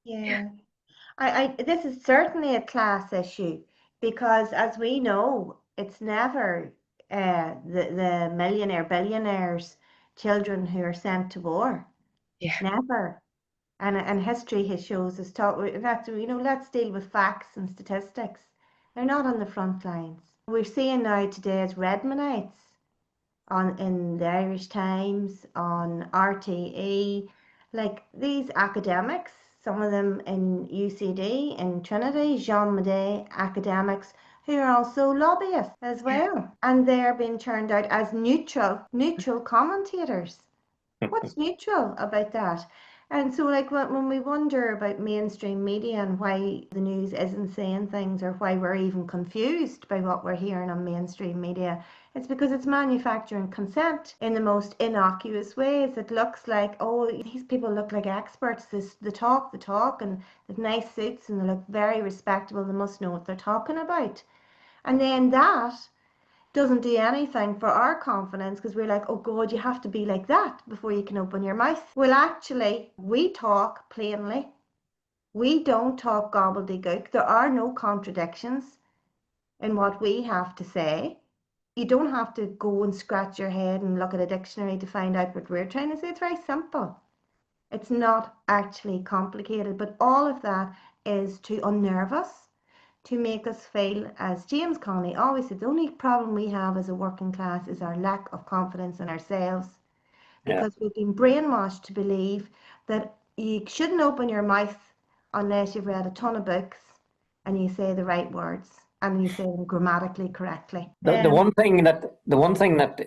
this is certainly a class issue because, as we know, it's never the millionaire billionaires' children who are sent to war. Yeah. Never. And history has shows us let's deal with facts and statistics. They're not on the front lines. We're seeing now today as Redmonites in the Irish Times, on RTE, like these academics, some of them in UCD, in Trinity, Jean Madé academics, who are also lobbyists as well. And they're being turned out as neutral commentators. What's neutral about that? And so, like, when we wonder about mainstream media and why the news isn't saying things, or why we're even confused by what we're hearing on mainstream media, it's because it's manufacturing consent in the most innocuous ways. It looks like, oh, these people look like experts. They talk the talk, and they've nice suits, and they look very respectable. They must know what they're talking about. And then that doesn't do anything for our confidence, because we're like, oh God, you have to be like that before you can open your mouth. Well, actually, we talk plainly. We don't talk gobbledygook. There are no contradictions in what we have to say. You don't have to go and scratch your head and look at a dictionary to find out what we're trying to say. It's very simple. It's not actually complicated, but all of that is to unnerve us, to make us feel, as James Connolly always said, the only problem we have as a working class is our lack of confidence in ourselves, because we've been brainwashed to believe that you shouldn't open your mouth unless you've read a ton of books and you say the right words and you say them grammatically correctly. The one thing that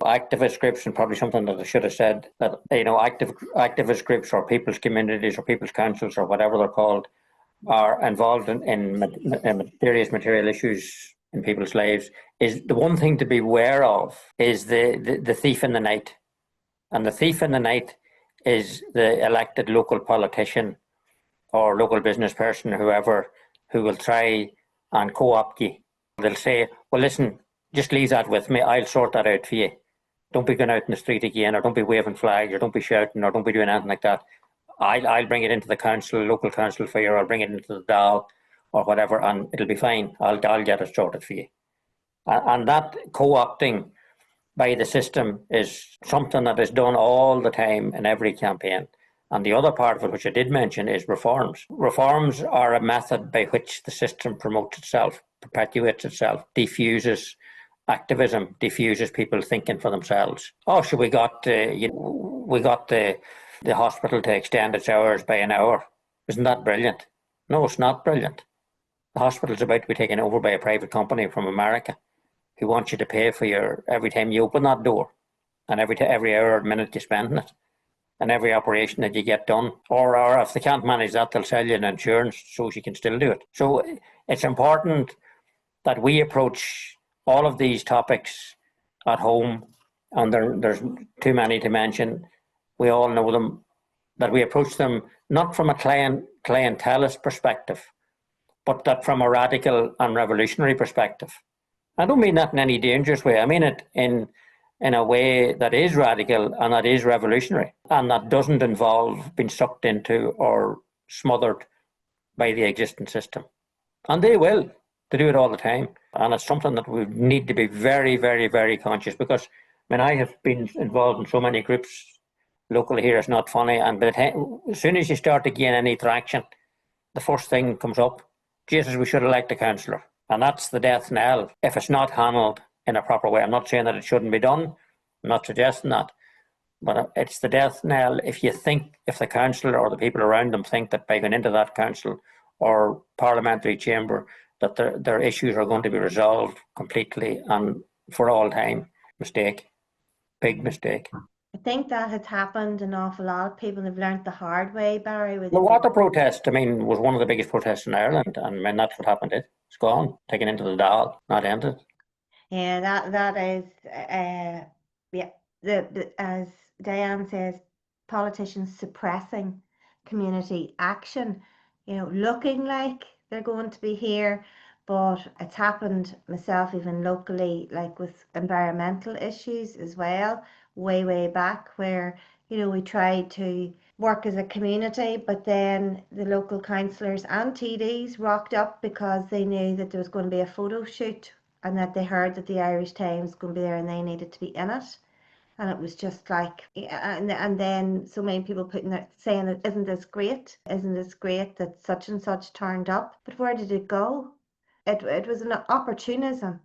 activist groups, and probably something that I should have said, that activist groups or people's communities or people's councils or whatever they're called, are involved in various material issues in people's lives, is the one thing to be aware of is the thief in the night. And the thief in the night is the elected local politician or local business person, whoever, who will try and co-opt you. They'll say, well, listen, just leave that with me. I'll sort that out for you. Don't be going out in the street again, or don't be waving flags, or don't be shouting, or don't be doing anything like that. I'll bring it into the council, local council for you, or I'll bring it into the DAL or whatever, and it'll be fine. I'll get it sorted for you. And that co-opting by the system is something that is done all the time in every campaign. And the other part of it, which I did mention, is reforms. Reforms are a method by which the system promotes itself, perpetuates itself, diffuses activism, diffuses people thinking for themselves. Oh, so we got the hospital to extend its hours by an hour. Isn't that brilliant? No, it's not brilliant. The hospital's about to be taken over by a private company from America who wants you to pay for your every time you open that door, and every hour or minute you spend in it, and every operation that you get done. Or if they can't manage that, they'll sell you an insurance so you can still do it. So it's important that we approach all of these topics at home, and there's too many to mention. We all know them, that we approach them not from a clientelist perspective, but that from a radical and revolutionary perspective. I don't mean that in any dangerous way. I mean it in a way that is radical and that is revolutionary, and that doesn't involve being sucked into or smothered by the existing system. And they will. They do it all the time. And it's something that we need to be very, very, very conscious, because I have been involved in so many groups locally here. It's not funny. And as soon as you start to gain any traction, the first thing comes up, Jesus, we should elect a councillor. And that's the death knell if it's not handled in a proper way. I'm not saying that it shouldn't be done. I'm not suggesting that. But it's the death knell if the councillor or the people around them think that by going into that council or parliamentary chamber that their issues are going to be resolved completely and for all time. Mistake. Big mistake. I think that has happened an awful lot. People have learned the hard way, Barry. The water protest, was one of the biggest protests in Ireland, and that's what happened. It's gone, taken into the Dáil, not ended. Yeah, that is, as Diane says, politicians suppressing community action, looking like they're going to be here, but it's happened myself even locally, like with environmental issues as well, way back, where we tried to work as a community, but then the local councillors and TDs rocked up because they knew that there was going to be a photo shoot, and that they heard that the Irish Times was going to be there and they needed to be in it. And it was just like, and then so many people saying that, isn't this great that such and such turned up? But where did it go? It was an opportunism,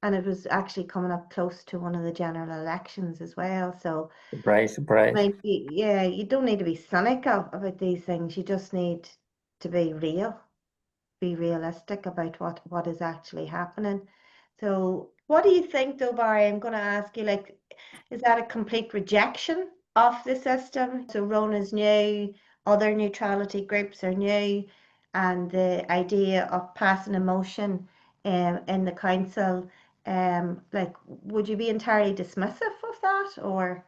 and it was actually coming up close to one of the general elections as well. So surprise. You don't need to be cynical about these things. You just need to be realistic about what is actually happening. So what do you think, though, Barry? I'm going to ask you, is that a complete rejection of the system. So Rona's new, other neutrality groups are new, and the idea of passing a motion in the council, like, would you be entirely dismissive of that, or?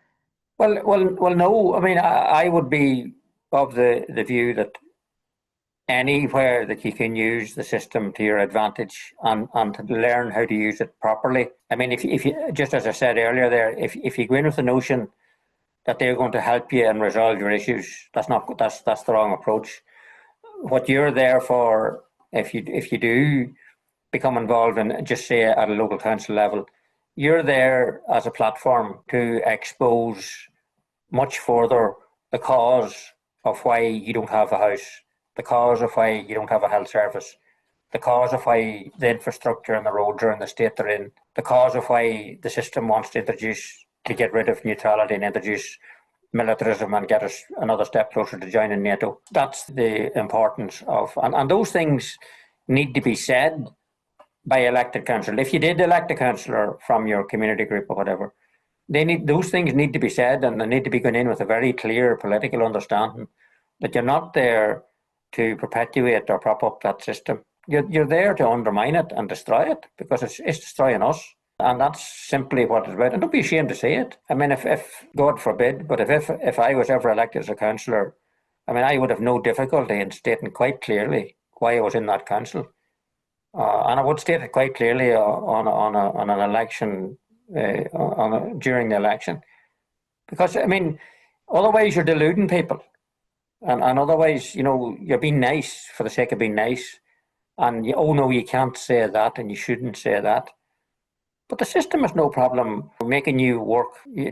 Well, no. I mean, I would be of the view that anywhere that you can use the system to your advantage and to learn how to use it properly. I mean, if you, just as I said earlier there, if you go in with the notion that they're going to help you and resolve your issues, that's the wrong approach. What you're there for, if you do become involved in, just say at a local council level, you're there as a platform to expose much further the cause of why you don't have a house, the cause of why you don't have a health service, the cause of why the infrastructure and the roads are in the state they're in, the cause of why the system wants to get rid of neutrality and introduce militarism and get us another step closer to joining NATO. That's the importance of, and those things need to be said by elected council. If you did elect a councillor from your community group or whatever, those things need to be said, and they need to be going in with a very clear political understanding that you're not there to perpetuate or prop up that system. You're there to undermine it and destroy it, because it's destroying us. And that's simply what it's about. And don't be ashamed to say it. I mean, if God forbid, but if I was ever elected as a councillor, I mean, I would have no difficulty in stating quite clearly why I was in that council. And I would state it quite clearly on an election, during the election. Because, I mean, otherwise you're deluding people. And otherwise, you're being nice for the sake of being nice. And, oh no, you can't say that and you shouldn't say that. But the system has no problem making you work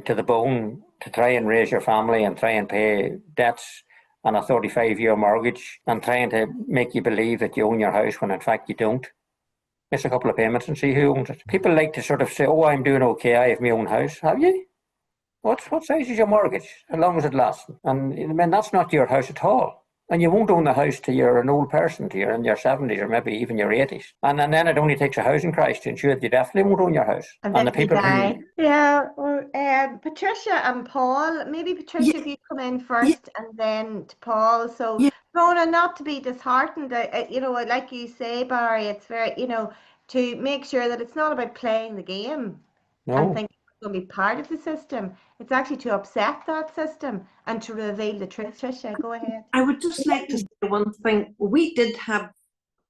to the bone to try and raise your family and try and pay debts on a 35-year mortgage and trying to make you believe that you own your house when in fact you don't. Miss a couple of payments and see who owns it. People like to sort of say, oh, I'm doing okay, I have my own house. Have you? What size is your mortgage? How long is it lasting? And I mean, that's not your house at all. And you won't own the house till you're an old person, till you're in your 70s or maybe even your 80s. And then it only takes a housing crash to ensure that you definitely won't own your house. And the people who... Yeah, Patricia and Paul, maybe Patricia, if you come in first and then to Paul. So, Rona, not to be disheartened, like you say, Barry, it's very, to make sure that it's not about playing the game and thinking it's going to be part of the system. It's actually to upset that system and to reveal the truth. Patricia, go ahead. I would just like to say one thing. We did have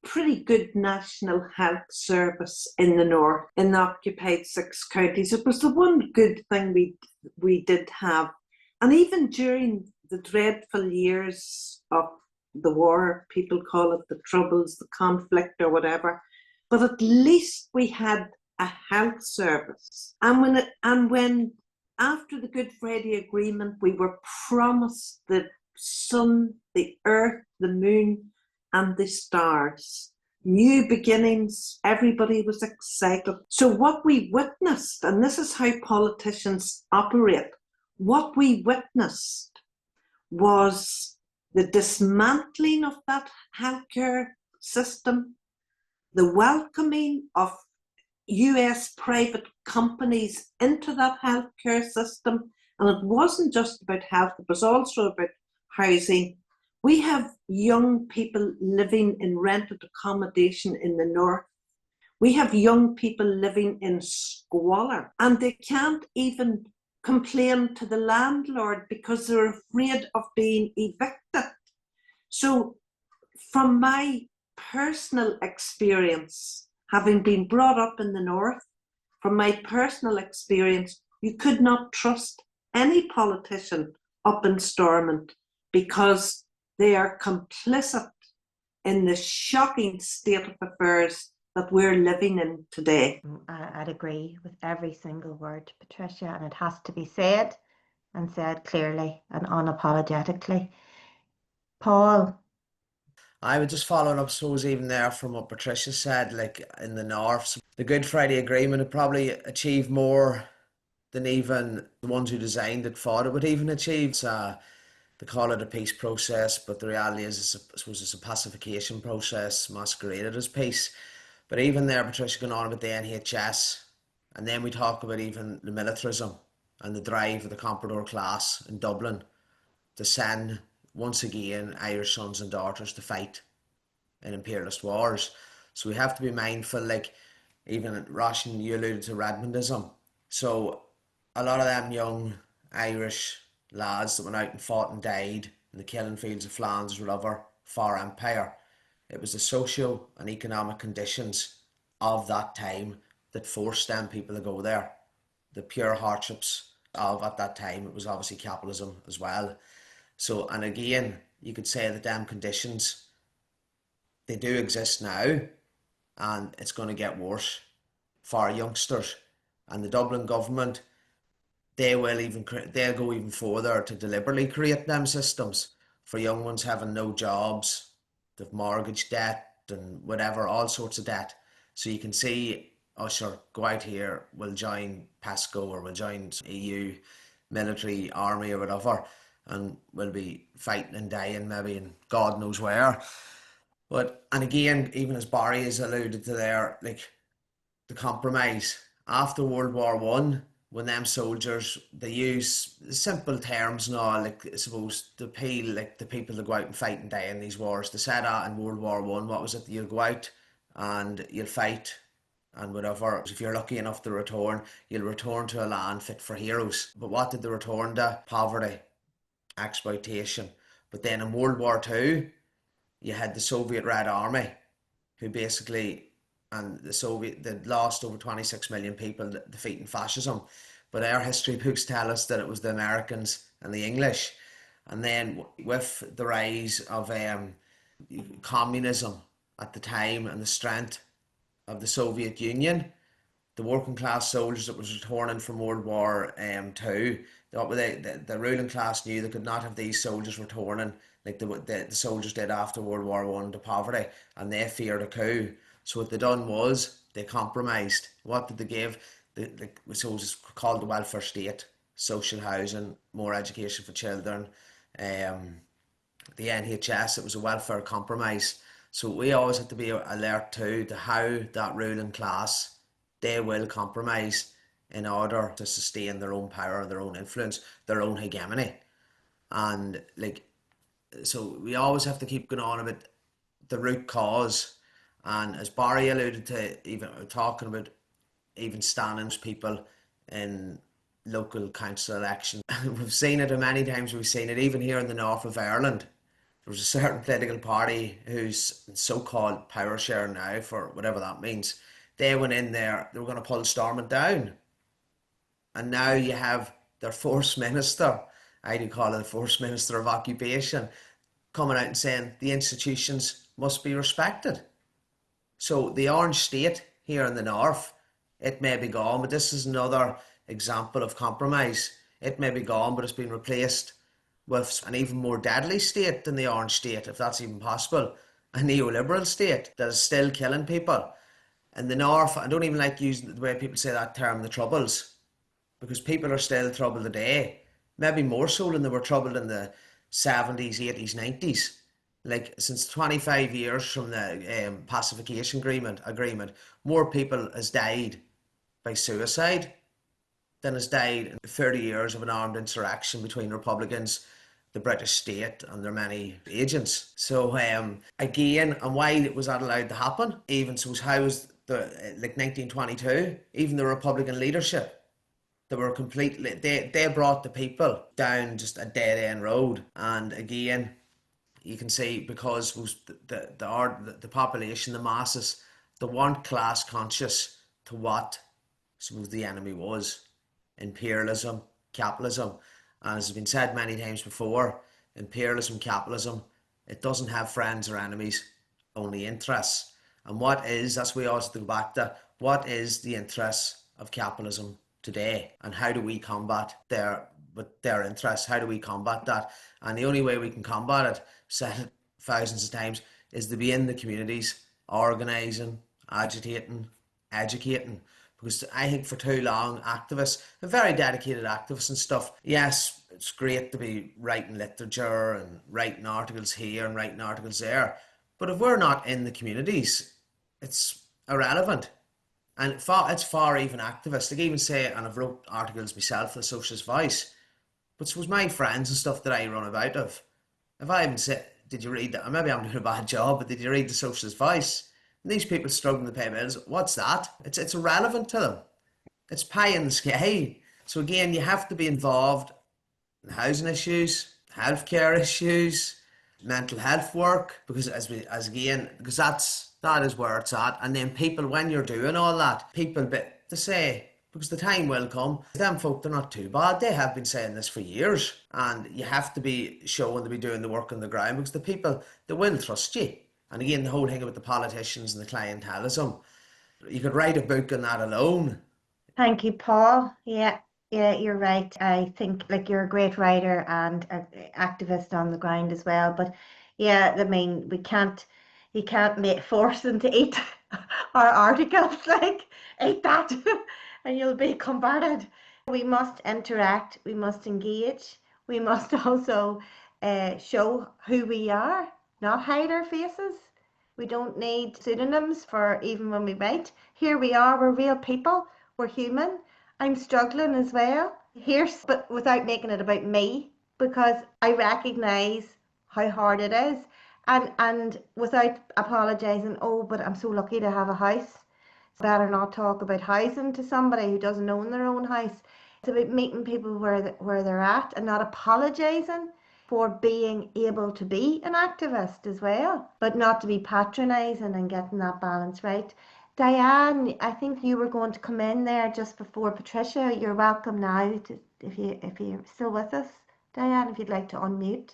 pretty good national health service in the north, in the occupied 6 counties. It was the one good thing we did have. And even during the dreadful years of the war, people call it the troubles, the conflict or whatever, but at least we had a health service. And when after the Good Friday Agreement, we were promised the sun, the earth, the moon, and the stars. New beginnings, everybody was excited. So what we witnessed, and this is how politicians operate, what we witnessed was the dismantling of that healthcare system, the welcoming of US private companies into that healthcare system. And it wasn't just about health, it was also about housing. We have young people living in rented accommodation in the north. We have young people living in squalor, and they can't even complain to the landlord because they're afraid of being evicted. So from my personal experience, having been brought up in the north, from my personal experience, you could not trust any politician up in Stormont because they are complicit in the shocking state of affairs that we're living in today. I'd agree with every single word, Patricia, and it has to be said and said clearly and unapologetically. Paul? I would just follow it up, suppose, even there from what Patricia said, like in the north, the Good Friday Agreement had probably achieved more than even the ones who designed it thought it would even achieve. They call it a peace process, but the reality is, I suppose, it's a pacification process masqueraded as peace. But even there, Patricia, going on about the NHS, and then we talk about even the militarism and the drive of the comprador class in Dublin to send, once again, Irish sons and daughters to fight in imperialist wars. So we have to be mindful, like, even Róisín, you alluded to Redmondism. So a lot of them young Irish lads that went out and fought and died in the killing fields of Flanders, whatever, for empire, it was the social and economic conditions of that time that forced them people to go there. The pure hardships of, at that time, it was obviously capitalism as well. So, and again, you could say that them conditions, they do exist now, and it's going to get worse for youngsters. And the Dublin government, they'll go even further to deliberately create them systems for young ones having no jobs, they've mortgage debt and whatever, all sorts of debt. So you can see, oh sure, go out here, we'll join PESCO or we'll join EU military army or whatever, and we'll be fighting and dying maybe in God knows where. But, and again, even as Barry has alluded to there, like the compromise after World War One, when them soldiers, they use simple terms now, like I suppose to appeal like the people that go out and fight and die in these wars. They said that in World War One, what was it? You'll go out and you'll fight and whatever. If you're lucky enough to return, you'll return to a land fit for heroes. But what did they return to? Poverty, exploitation. But then in World War Two, you had the Soviet Red Army, who basically, and they lost over 26 million people defeating fascism. But our history books tell us that it was the Americans and the English. And then with the rise of communism at the time and the strength of the Soviet Union, the working class soldiers that was returning from World War Two, the ruling class knew they could not have these soldiers returning like the soldiers did after World War One to poverty, and they feared a coup. So what they done was they compromised. What did they give? So it was called the welfare state, social housing, more education for children, the NHS. It was a welfare compromise. So we always have to be alert to how that ruling class, they will compromise in order to sustain their own power, their own influence, their own hegemony. And like, so we always have to keep going on about the root cause. And as Barry alluded to, even talking about even standing people in local council elections, we've seen it many times. We've seen it even here in the north of Ireland. There was a certain political party who's so-called power share now, for whatever that means. They went in there, they were going to pull Stormont down. And now you have their first minister, I do call it the first minister of occupation, coming out and saying the institutions must be respected. So the Orange State here in the north, it may be gone, but this is another example of compromise. It may be gone, but it's been replaced with an even more deadly state than the Orange State, if that's even possible, a neoliberal state that is still killing people. In the north, I don't even like using the way people say that term, the Troubles, because people are still troubled today, maybe more so than they were troubled in the 70s, 80s, 90s. Like, since 25 years from the pacification agreement, more people has died by suicide than has died in 30 years of an armed insurrection between Republicans, the British state and their many agents. So again, and why was that allowed to happen? Even so, how was like 1922, even the Republican leadership, they were completely, they brought the people down just a dead end road. And again, you can see, because the population, the masses, they weren't class conscious to what suppose the enemy was: imperialism, capitalism. And as has been said many times before, imperialism, capitalism, it doesn't have friends or enemies, only interests. And that's we always have to go back to, what is the interests of capitalism today, and how do we combat their interests? How do we combat that? And the only way we can combat it, said it thousands of times, is to be in the communities, organising, agitating, educating. Because I think for too long, activists, very dedicated activists and stuff, yes, it's great to be writing literature and writing articles here and writing articles there, but if we're not in the communities, it's irrelevant. And it's far even activists. They even say, and I've wrote articles myself for the Socialist Voice, but suppose my friends and stuff that I run about of, if I even say, did you read that? Maybe I'm doing a bad job, but did you read the Socialist Voice? And these people struggling to pay bills, what's that? It's irrelevant to them. It's pie in the sky. So again, you have to be involved in housing issues, healthcare issues, mental health work, because that is where it's at. And then people, when you're doing all that, to say, because the time will come, them folk, they're not too bad. They have been saying this for years, and you have to be showing to be doing the work on the ground, because the people, they will trust you. And again, the whole thing about the politicians and the clientelism, you could write a book on that alone. Thank you, Paul. Yeah, you're right. I think like you're a great writer and an activist on the ground as well. But yeah, I mean, you can't force them to eat our articles, like eat that and you'll be converted. We must interact, we must engage, we must also show who we are, not hide our faces. We don't need pseudonyms for even when we write. Here we are, we're real people, we're human. I'm struggling as well. But without making it about me, because I recognise how hard it is. And without apologising, oh, but I'm so lucky to have a house. Better not talk about housing to somebody who doesn't own their own house. It's about meeting people where they're at and not apologising for being able to be an activist as well, but not to be patronising and getting that balance right. Diane, I think you were going to come in there just before Patricia. You're welcome now if you're still with us. Diane, if you'd like to unmute.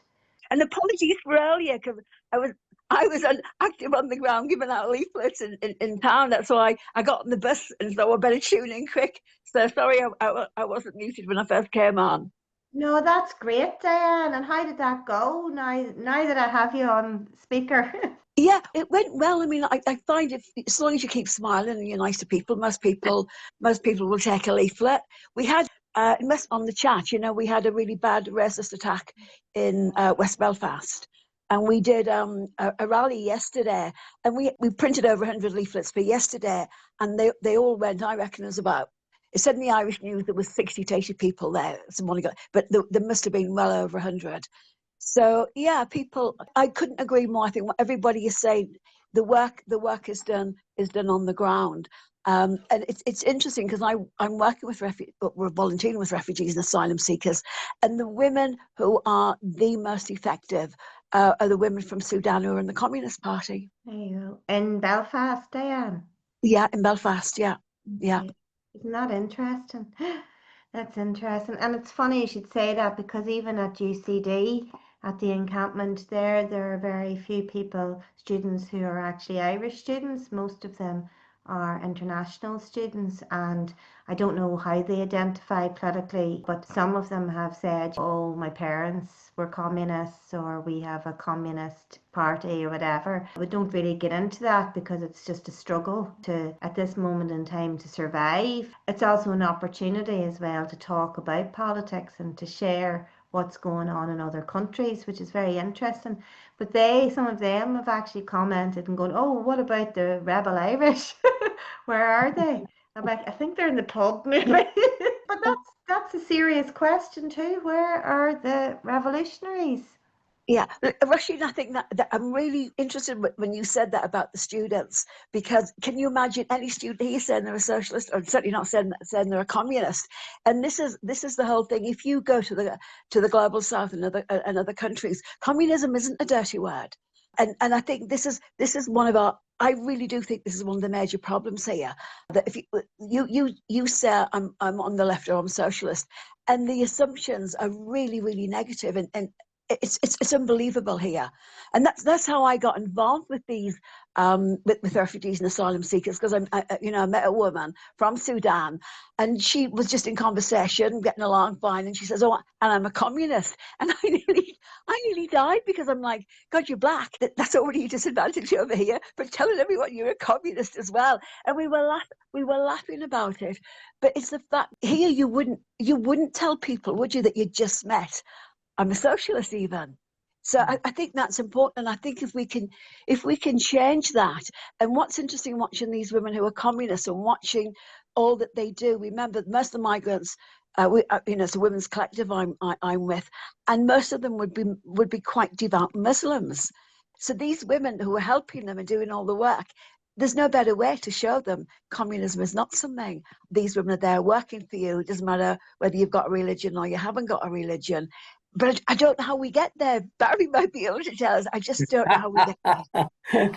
And apologies for earlier, because I was active on the ground giving out leaflets in town. That's why I got on the bus, and so I better tune in quick. So sorry I wasn't muted when I first came on. No, that's great, Diane. And how did that go now that I have you on speaker? Yeah, it went well. I mean, I find if as long as you keep smiling and you're nice to people, most people will take a leaflet. We had on the chat, we had a really bad racist attack in West Belfast. And we did a rally yesterday, and we printed over 100 leaflets for yesterday, and they all went, I reckon, it said in the Irish News there was 60 to 80 people there, but there must have been well over 100. So yeah, people, I couldn't agree more. I think what everybody is saying, the work is done on the ground. And it's interesting because I'm working with we're volunteering with refugees and asylum seekers, and the women who are the most effective are the women from Sudan who are in the Communist Party. There you go. In Belfast, Diane? Yeah, in Belfast, yeah. Isn't that interesting? That's interesting. And it's funny you should say that, because even at UCD, at the encampment there are very few students who are actually Irish students. Most of them are international students, and I don't know how they identify politically, but some of them have said, oh, my parents were communists, or we have a communist party or whatever. We don't really get into that because it's just a struggle at this moment in time to survive. It's also an opportunity as well to talk about politics and to share what's going on in other countries, which is very interesting. But some of them have actually commented and gone, oh, what about the rebel Irish? Where are they? I'm like, I think they're in the pub maybe. But that's a serious question too. Where are the revolutionaries? Yeah, Róisín, I think that I'm really interested when you said that about the students, because can you imagine any student here saying they're a socialist, or certainly not saying they're a communist? And this is the whole thing. If you go to the global south and other countries, communism isn't a dirty word. And I think this is one of our. I really do think this is one of the major problems here. That if you say I'm on the left or I'm socialist, and the assumptions are really, really negative, and it's unbelievable here. And that's how I got involved with these with refugees and asylum seekers, because I met a woman from Sudan, and she was just in conversation, getting along fine, and she says, oh, and I'm a communist. And I nearly died, because I'm like, God, you're black. That's already a disadvantage over here, but telling everyone you're a communist as well. And we were laughing about it. But it's the fact here, you wouldn't tell people, would you, that you just met I'm a socialist even. So I think that's important, and I think if we can change that. And what's interesting watching these women who are communists and watching all that they do. Remember, most of the migrants, it's a women's collective I'm with, and most of them would be quite devout Muslims. So these women who are helping them and doing all the work, there's no better way to show them communism is not something. These women are there working for you. It doesn't matter whether you've got a religion or you haven't got a religion. But I don't know how we get there. Barry might be able to tell us. I just don't know how we get there.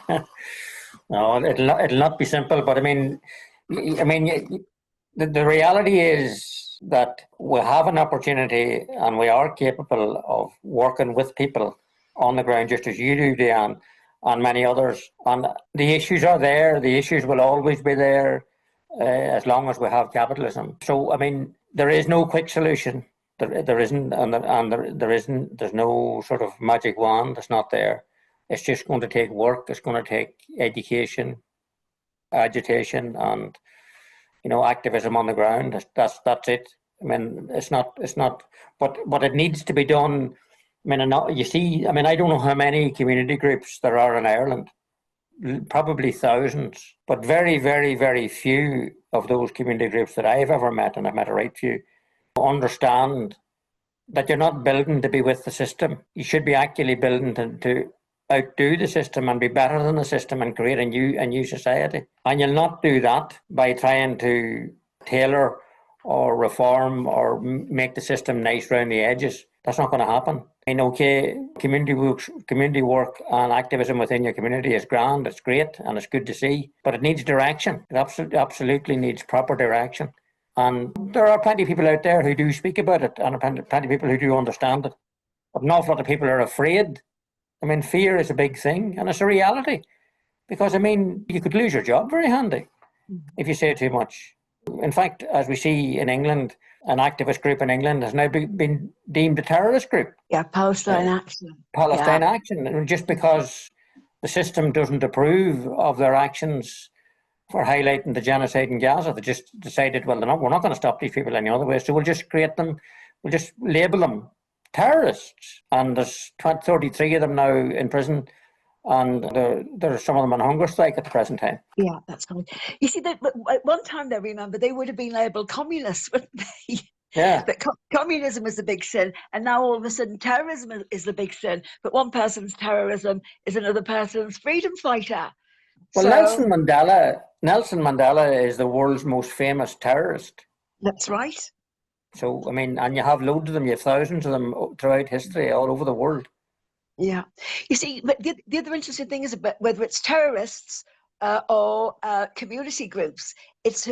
No, it'll not be simple. But I mean, the reality is that we have an opportunity and we are capable of working with people on the ground, just as you do, Diane, and many others. And the issues are there. The issues will always be there as long as we have capitalism. So, I mean, there is no quick solution. There isn't, there isn't. There's no sort of magic wand. It's not there. It's just going to take work. It's going to take education, agitation, and activism on the ground. That's it. I mean, it's not. But it needs to be done. I mean, you see. I mean, I don't know how many community groups there are in Ireland. Probably thousands, but very, very, very few of those community groups that I've ever met, and I've met a right few, understand that you're not building to be with the system. You should be actually building to outdo the system and be better than the system and create a new society. And you'll not do that by trying to tailor or reform or make the system nice around the edges. That's not going to happen. I mean, okay, community work and activism within your community is grand, it's great, and it's good to see, but it needs direction. It absolutely needs proper direction. And there are plenty of people out there who do speak about it, and plenty of people who do understand it. But an awful lot of people are afraid. I mean, fear is a big thing, and it's a reality. Because, I mean, you could lose your job very handy if you say too much. In fact, as we see in England, an activist group in England has now been deemed a terrorist group. Yeah, Palestine Action. Palestine Action, and just because the system doesn't approve of their actions for highlighting the genocide in Gaza, they just decided, well, we're not going to stop these people any other way, so we'll just label them terrorists. And there's 33 of them now in prison, and there's some of them on hunger strike at the present time. Yeah, that's fine. You see, at one time, they remember they would have been labelled communists, wouldn't they? Yeah. But communism was the big sin, and now all of a sudden terrorism is the big sin. But one person's terrorism is another person's freedom fighter. Well, so, Nelson Mandela is the world's most famous terrorist. That's right. So, I mean, and you have loads of them, you have thousands of them throughout history all over the world. Yeah. You see, but the other interesting thing is about whether it's terrorists or community groups, it's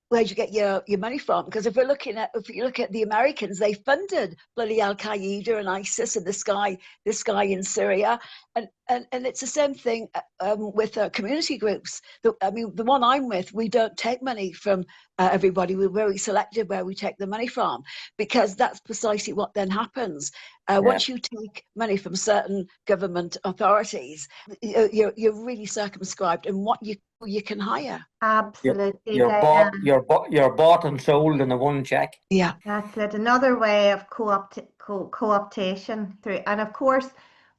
where you get your money from. Because if you look at the Americans, they funded bloody Al Qaeda and ISIS and this guy in Syria, and it's the same thing with community groups. I mean, the one I'm with, we don't take money from everybody. We're very selective where we take the money from, because that's precisely what then happens. Once you take money from certain government authorities, you're really circumscribed in what you can hire. Absolutely. You're bought and sold in the one check. Yeah, that's it. Another way of co-optation through, and of course,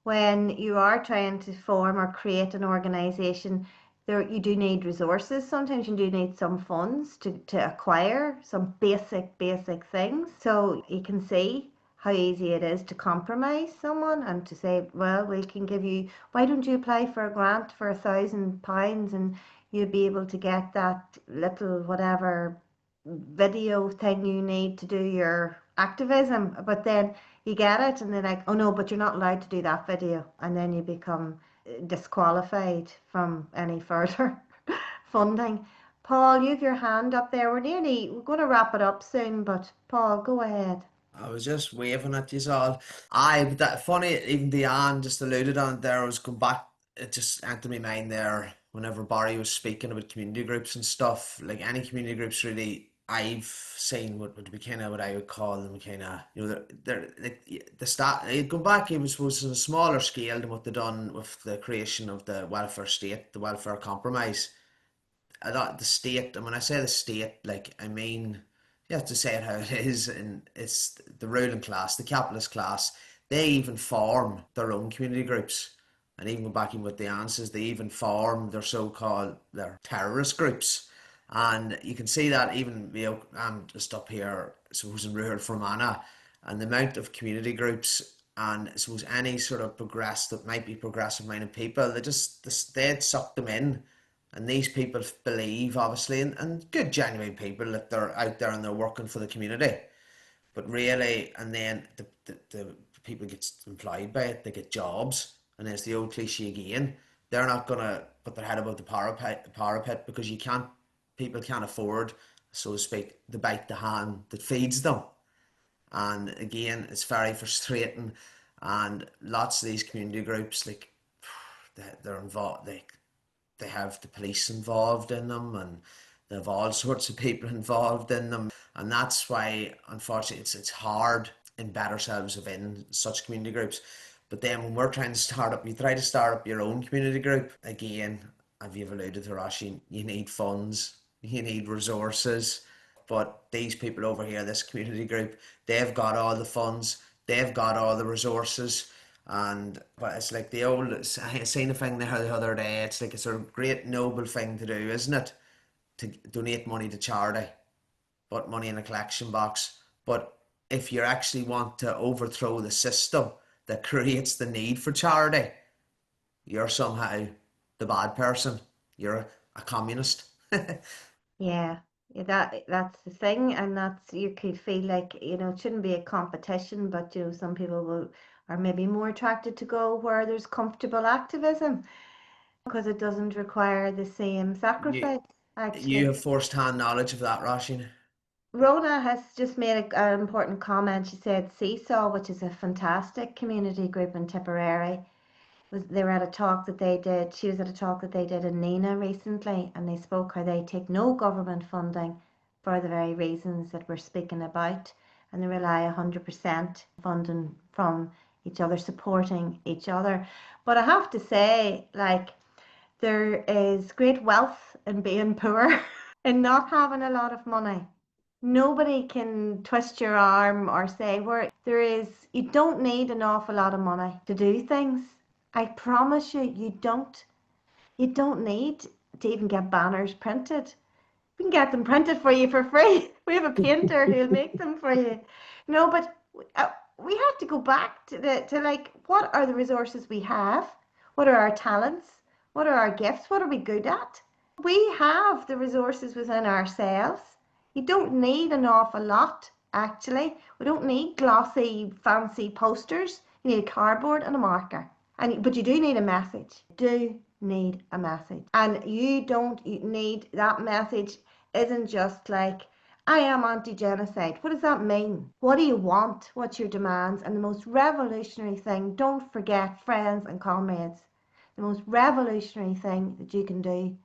when you are trying to form or create an organisation, you do need resources. Sometimes you do need some funds to acquire some basic things. So you can see how easy it is to compromise someone and to say, well, we can give you, why don't you apply for a grant for £1,000 and you'll be able to get that little whatever video thing you need to do your activism. But then you get it and they're like, oh no, but you're not allowed to do that video, and then you become disqualified from any further funding. Paul, you have your hand up there. We're going to wrap it up soon, but Paul, go ahead. I was just waving at you all. That funny, even Diane just alluded on it there. I was going back, it just entered my mind there whenever Barry was speaking about community groups and stuff. Like any community groups really I've seen would be kind of what I would call them kind of, they're like the start. Go back, it was supposed on a smaller scale than what they've done with the creation of the welfare state, the welfare compromise. I thought the state, and when I say the state, like I mean, you have to say it how it is, and it's the ruling class, the capitalist class. they even form their own community groups. And even back in with the answers, they even form their so-called their terrorist groups. And you can see that even, you know, I'm just up here, I suppose, in rural Fermanagh, and the amount of community groups and I suppose any sort of that might be progressive minded people, they'd suck them in. And these people believe, obviously, and good genuine people, that they're out there and they're working for the community. But really, and then the people get employed by it, they get jobs, and there's the old cliche again. They're not gonna put their head above the parapet because people can't afford, so to speak, to bite the hand that feeds them. And again, it's very frustrating. And lots of these community groups, like they're involved, they have the police involved in them, and they have all sorts of people involved in them. And that's why, unfortunately, it's hard to embed ourselves within such community groups. But then when we're trying to start up, you try to start up your own community group. Again, as you've alluded to, Róisín, you need funds, you need resources. But these people over here, this community group, they've got all the funds, they've got all the resources. But it's like the old, I seen a thing there the other day, it's like it's a great noble thing to do, isn't it? To donate money to charity, put money in a collection box. But if you actually want to overthrow the system that creates the need for charity, you're somehow the bad person. You're a communist. Yeah, that's the thing, and that's, you could feel like, it shouldn't be a competition, but some people are maybe more attracted to go where there's comfortable activism because it doesn't require the same sacrifice. You Actually, have first-hand knowledge of that, Róisín. Rona has just made an important comment. She said Seesaw, which is a fantastic community group in Tipperary, they were at a talk that they did. She was at a talk that they did in Nina recently, and they spoke how they take no government funding for the very reasons that we're speaking about, and they rely 100% funding from each other, supporting each other. But I have to say, like, there is great wealth in being poor and not having a lot of money. Nobody can twist your arm or say where you don't need an awful lot of money to do things. I promise you, you don't. You don't need to even get banners printed. We can get them printed for you for free. We have a painter who'll make them for you. No, but we have to go back to like, what are the resources we have? What are our talents? What are our gifts? What are we good at? We have the resources within ourselves. You don't need an awful lot, actually. We don't need glossy, fancy posters. You need a cardboard and a marker. But you do need a message. You do need a message. And you need, that message isn't just like, I am anti-genocide. What does that mean? What do you want? What's your demands? And the most revolutionary thing, don't forget, friends and comrades, the most revolutionary thing that you can do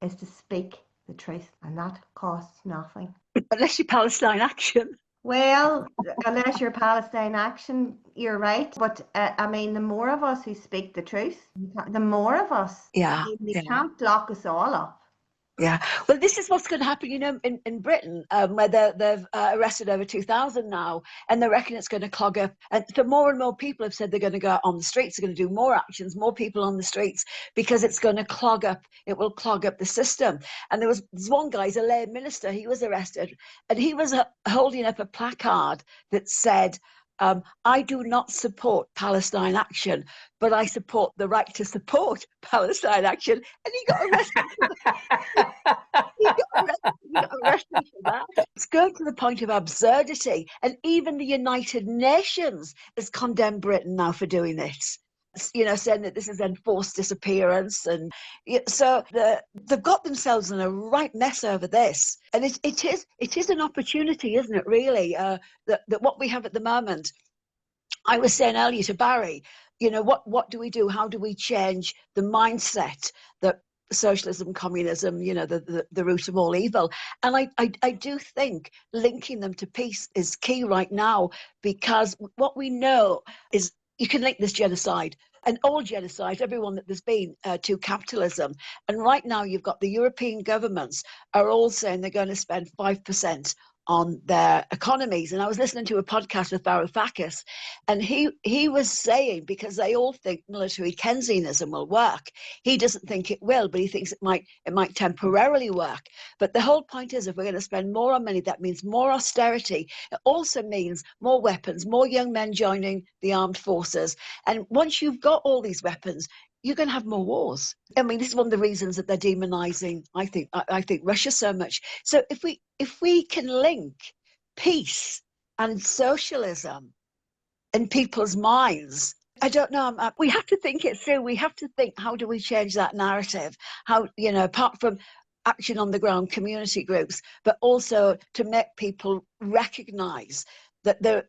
is to speak the truth, and that costs nothing. Unless you're Palestine Action. Well, unless you're Palestine Action, you're right. But I mean, the more of us who speak the truth, the more of us. Yeah. You can't lock us all up. Yeah, well, this is what's going to happen, in Britain, where they've arrested over 2,000 now, and they reckon it's going to clog up. And so more and more people have said they're going to go out on the streets, they're going to do more actions, more people on the streets, because it's going to clog up. It will clog up the system. And there's one guy, he's a lay minister, he was arrested, and he was holding up a placard that said, I do not support Palestine Action, but I support the right to support Palestine Action. And he got arrested. He got arrested for that. It's going to the point of absurdity. And even the United Nations has condemned Britain now for doing this. Saying that this is enforced disappearance, and so they've got themselves in a right mess over this. And it is an opportunity, isn't it? Really, that what we have at the moment. I was saying earlier to Barry, what do we do? How do we change the mindset that socialism, communism, the root of all evil? And I do think linking them to peace is key right now, because what we know is, you can link this genocide and all genocides, everyone that there's been, to capitalism. And right now you've got the European governments are all saying they're going to spend 5% on their economies. And I was listening to a podcast with Varoufakis, and he was saying, because they all think military Keynesianism will work, he doesn't think it will, but he thinks it might temporarily work. But the whole point is, if we're going to spend more on money, that means more austerity. It also means more weapons, more young men joining the armed forces. And once you've got all these weapons, you're going to have more wars. I mean, this is one of the reasons that they're demonizing, I think Russia so much. So if we can link peace and socialism in people's minds, I don't know. We have to think it through. We have to think, how do we change that narrative? How, apart from action on the ground, community groups, but also to make people recognize that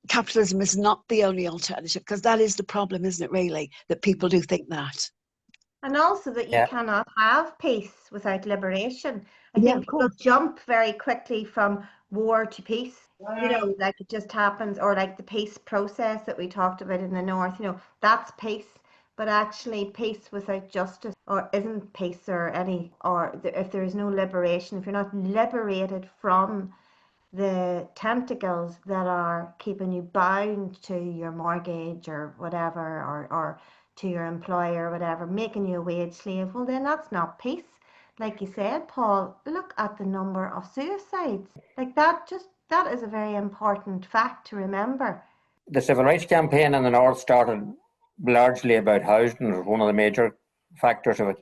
capitalism is not the only alternative, because that is the problem, isn't it, really, that people do think that. And also that you cannot have peace without liberation. I think people jump very quickly from war to peace. Like it just happens, or like the peace process that we talked about in the north, that's peace. But actually peace without justice or isn't peace, or if there is no liberation, if you're not liberated from the tentacles that are keeping you bound to your mortgage or whatever, or to your employer or whatever, making you a wage slave, well then that's not peace. Like you said, Paul, look at the number of suicides. Like that is a very important fact to remember. The civil rights campaign in the north started largely about housing, was one of the major factors of it.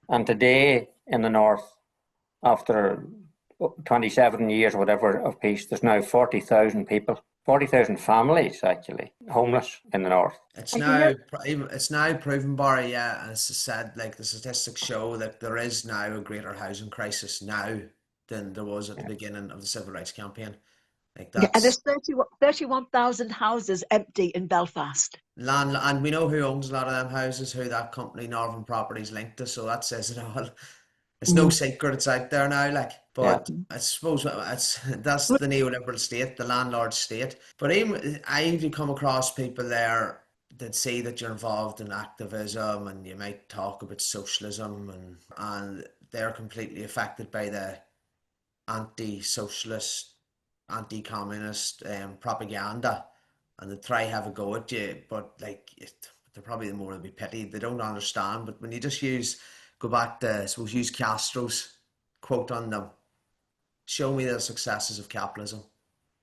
And today in the north, after 27 years or whatever of peace, there's now 40,000 people, 40,000 families actually homeless in the north. It's now proven, Barry, and it's said, like the statistics show, that there is now a greater housing crisis now than there was at the beginning of the civil rights campaign. Like that's, and there's 31,000 houses empty in Belfast. Land, and we know who owns a lot of them houses, who that company Northern Properties linked to, so that says it all. It's no secret, it's out there now, like. But I suppose that's the neoliberal state, the landlord state. But even I do come across people there that see that you're involved in activism, and you might talk about socialism, and they're completely affected by the anti-socialist, anti-communist propaganda, and they try have a go at you, but like they're probably the more to be pitied. They don't understand. But when you just go back to, use Castro's quote on them, show me the successes of capitalism,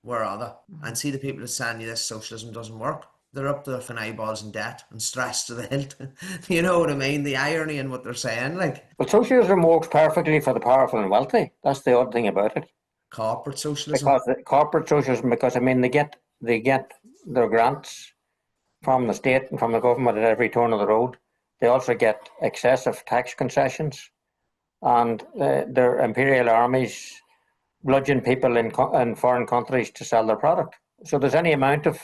where are they? And see the people that saying you this socialism doesn't work, they're up to their fin eyeballs in debt and stressed to the hilt. You know what I mean? The irony in what they're saying, like. Well, socialism works perfectly for the powerful and wealthy. That's the odd thing about it. Corporate socialism. Because I mean, they get their grants from the state and from the government at every turn of the road. They also get excessive tax concessions, and their imperial armies bludgeon people in foreign countries to sell their product. So there's any amount of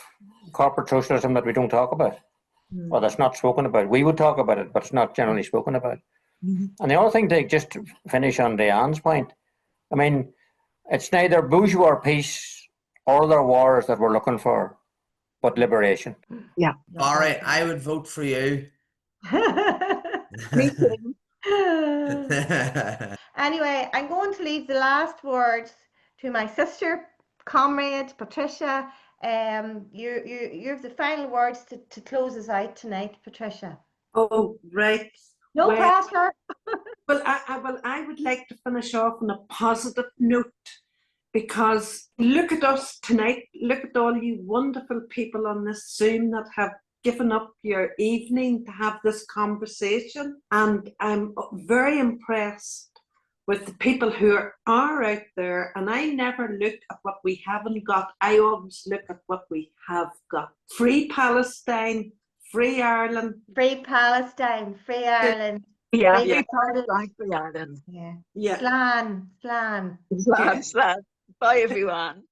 corporate socialism that we don't talk about, or that's not spoken about. We would talk about it, but it's not generally spoken about. And the other thing, to just finish on Diane's point, I mean, it's neither bourgeois peace or their wars that we're looking for, but liberation. Yeah. Barry, I would vote for you. Me too. Anyway, I'm going to leave the last words to my sister, comrade Patricia. You have the final words to close us out tonight, Patricia. Oh, right. No pressure. Well, I would like to finish off on a positive note, because look at us tonight. Look at all you wonderful people on this Zoom that have given up your evening to have this conversation. And I'm very impressed with the people who are out there. And I never look at what we haven't got. I always look at what we have got. Free Palestine, free Ireland. Free Palestine, free Ireland. Yeah, free Palestine, free Ireland. Yeah. Slan. Bye, everyone.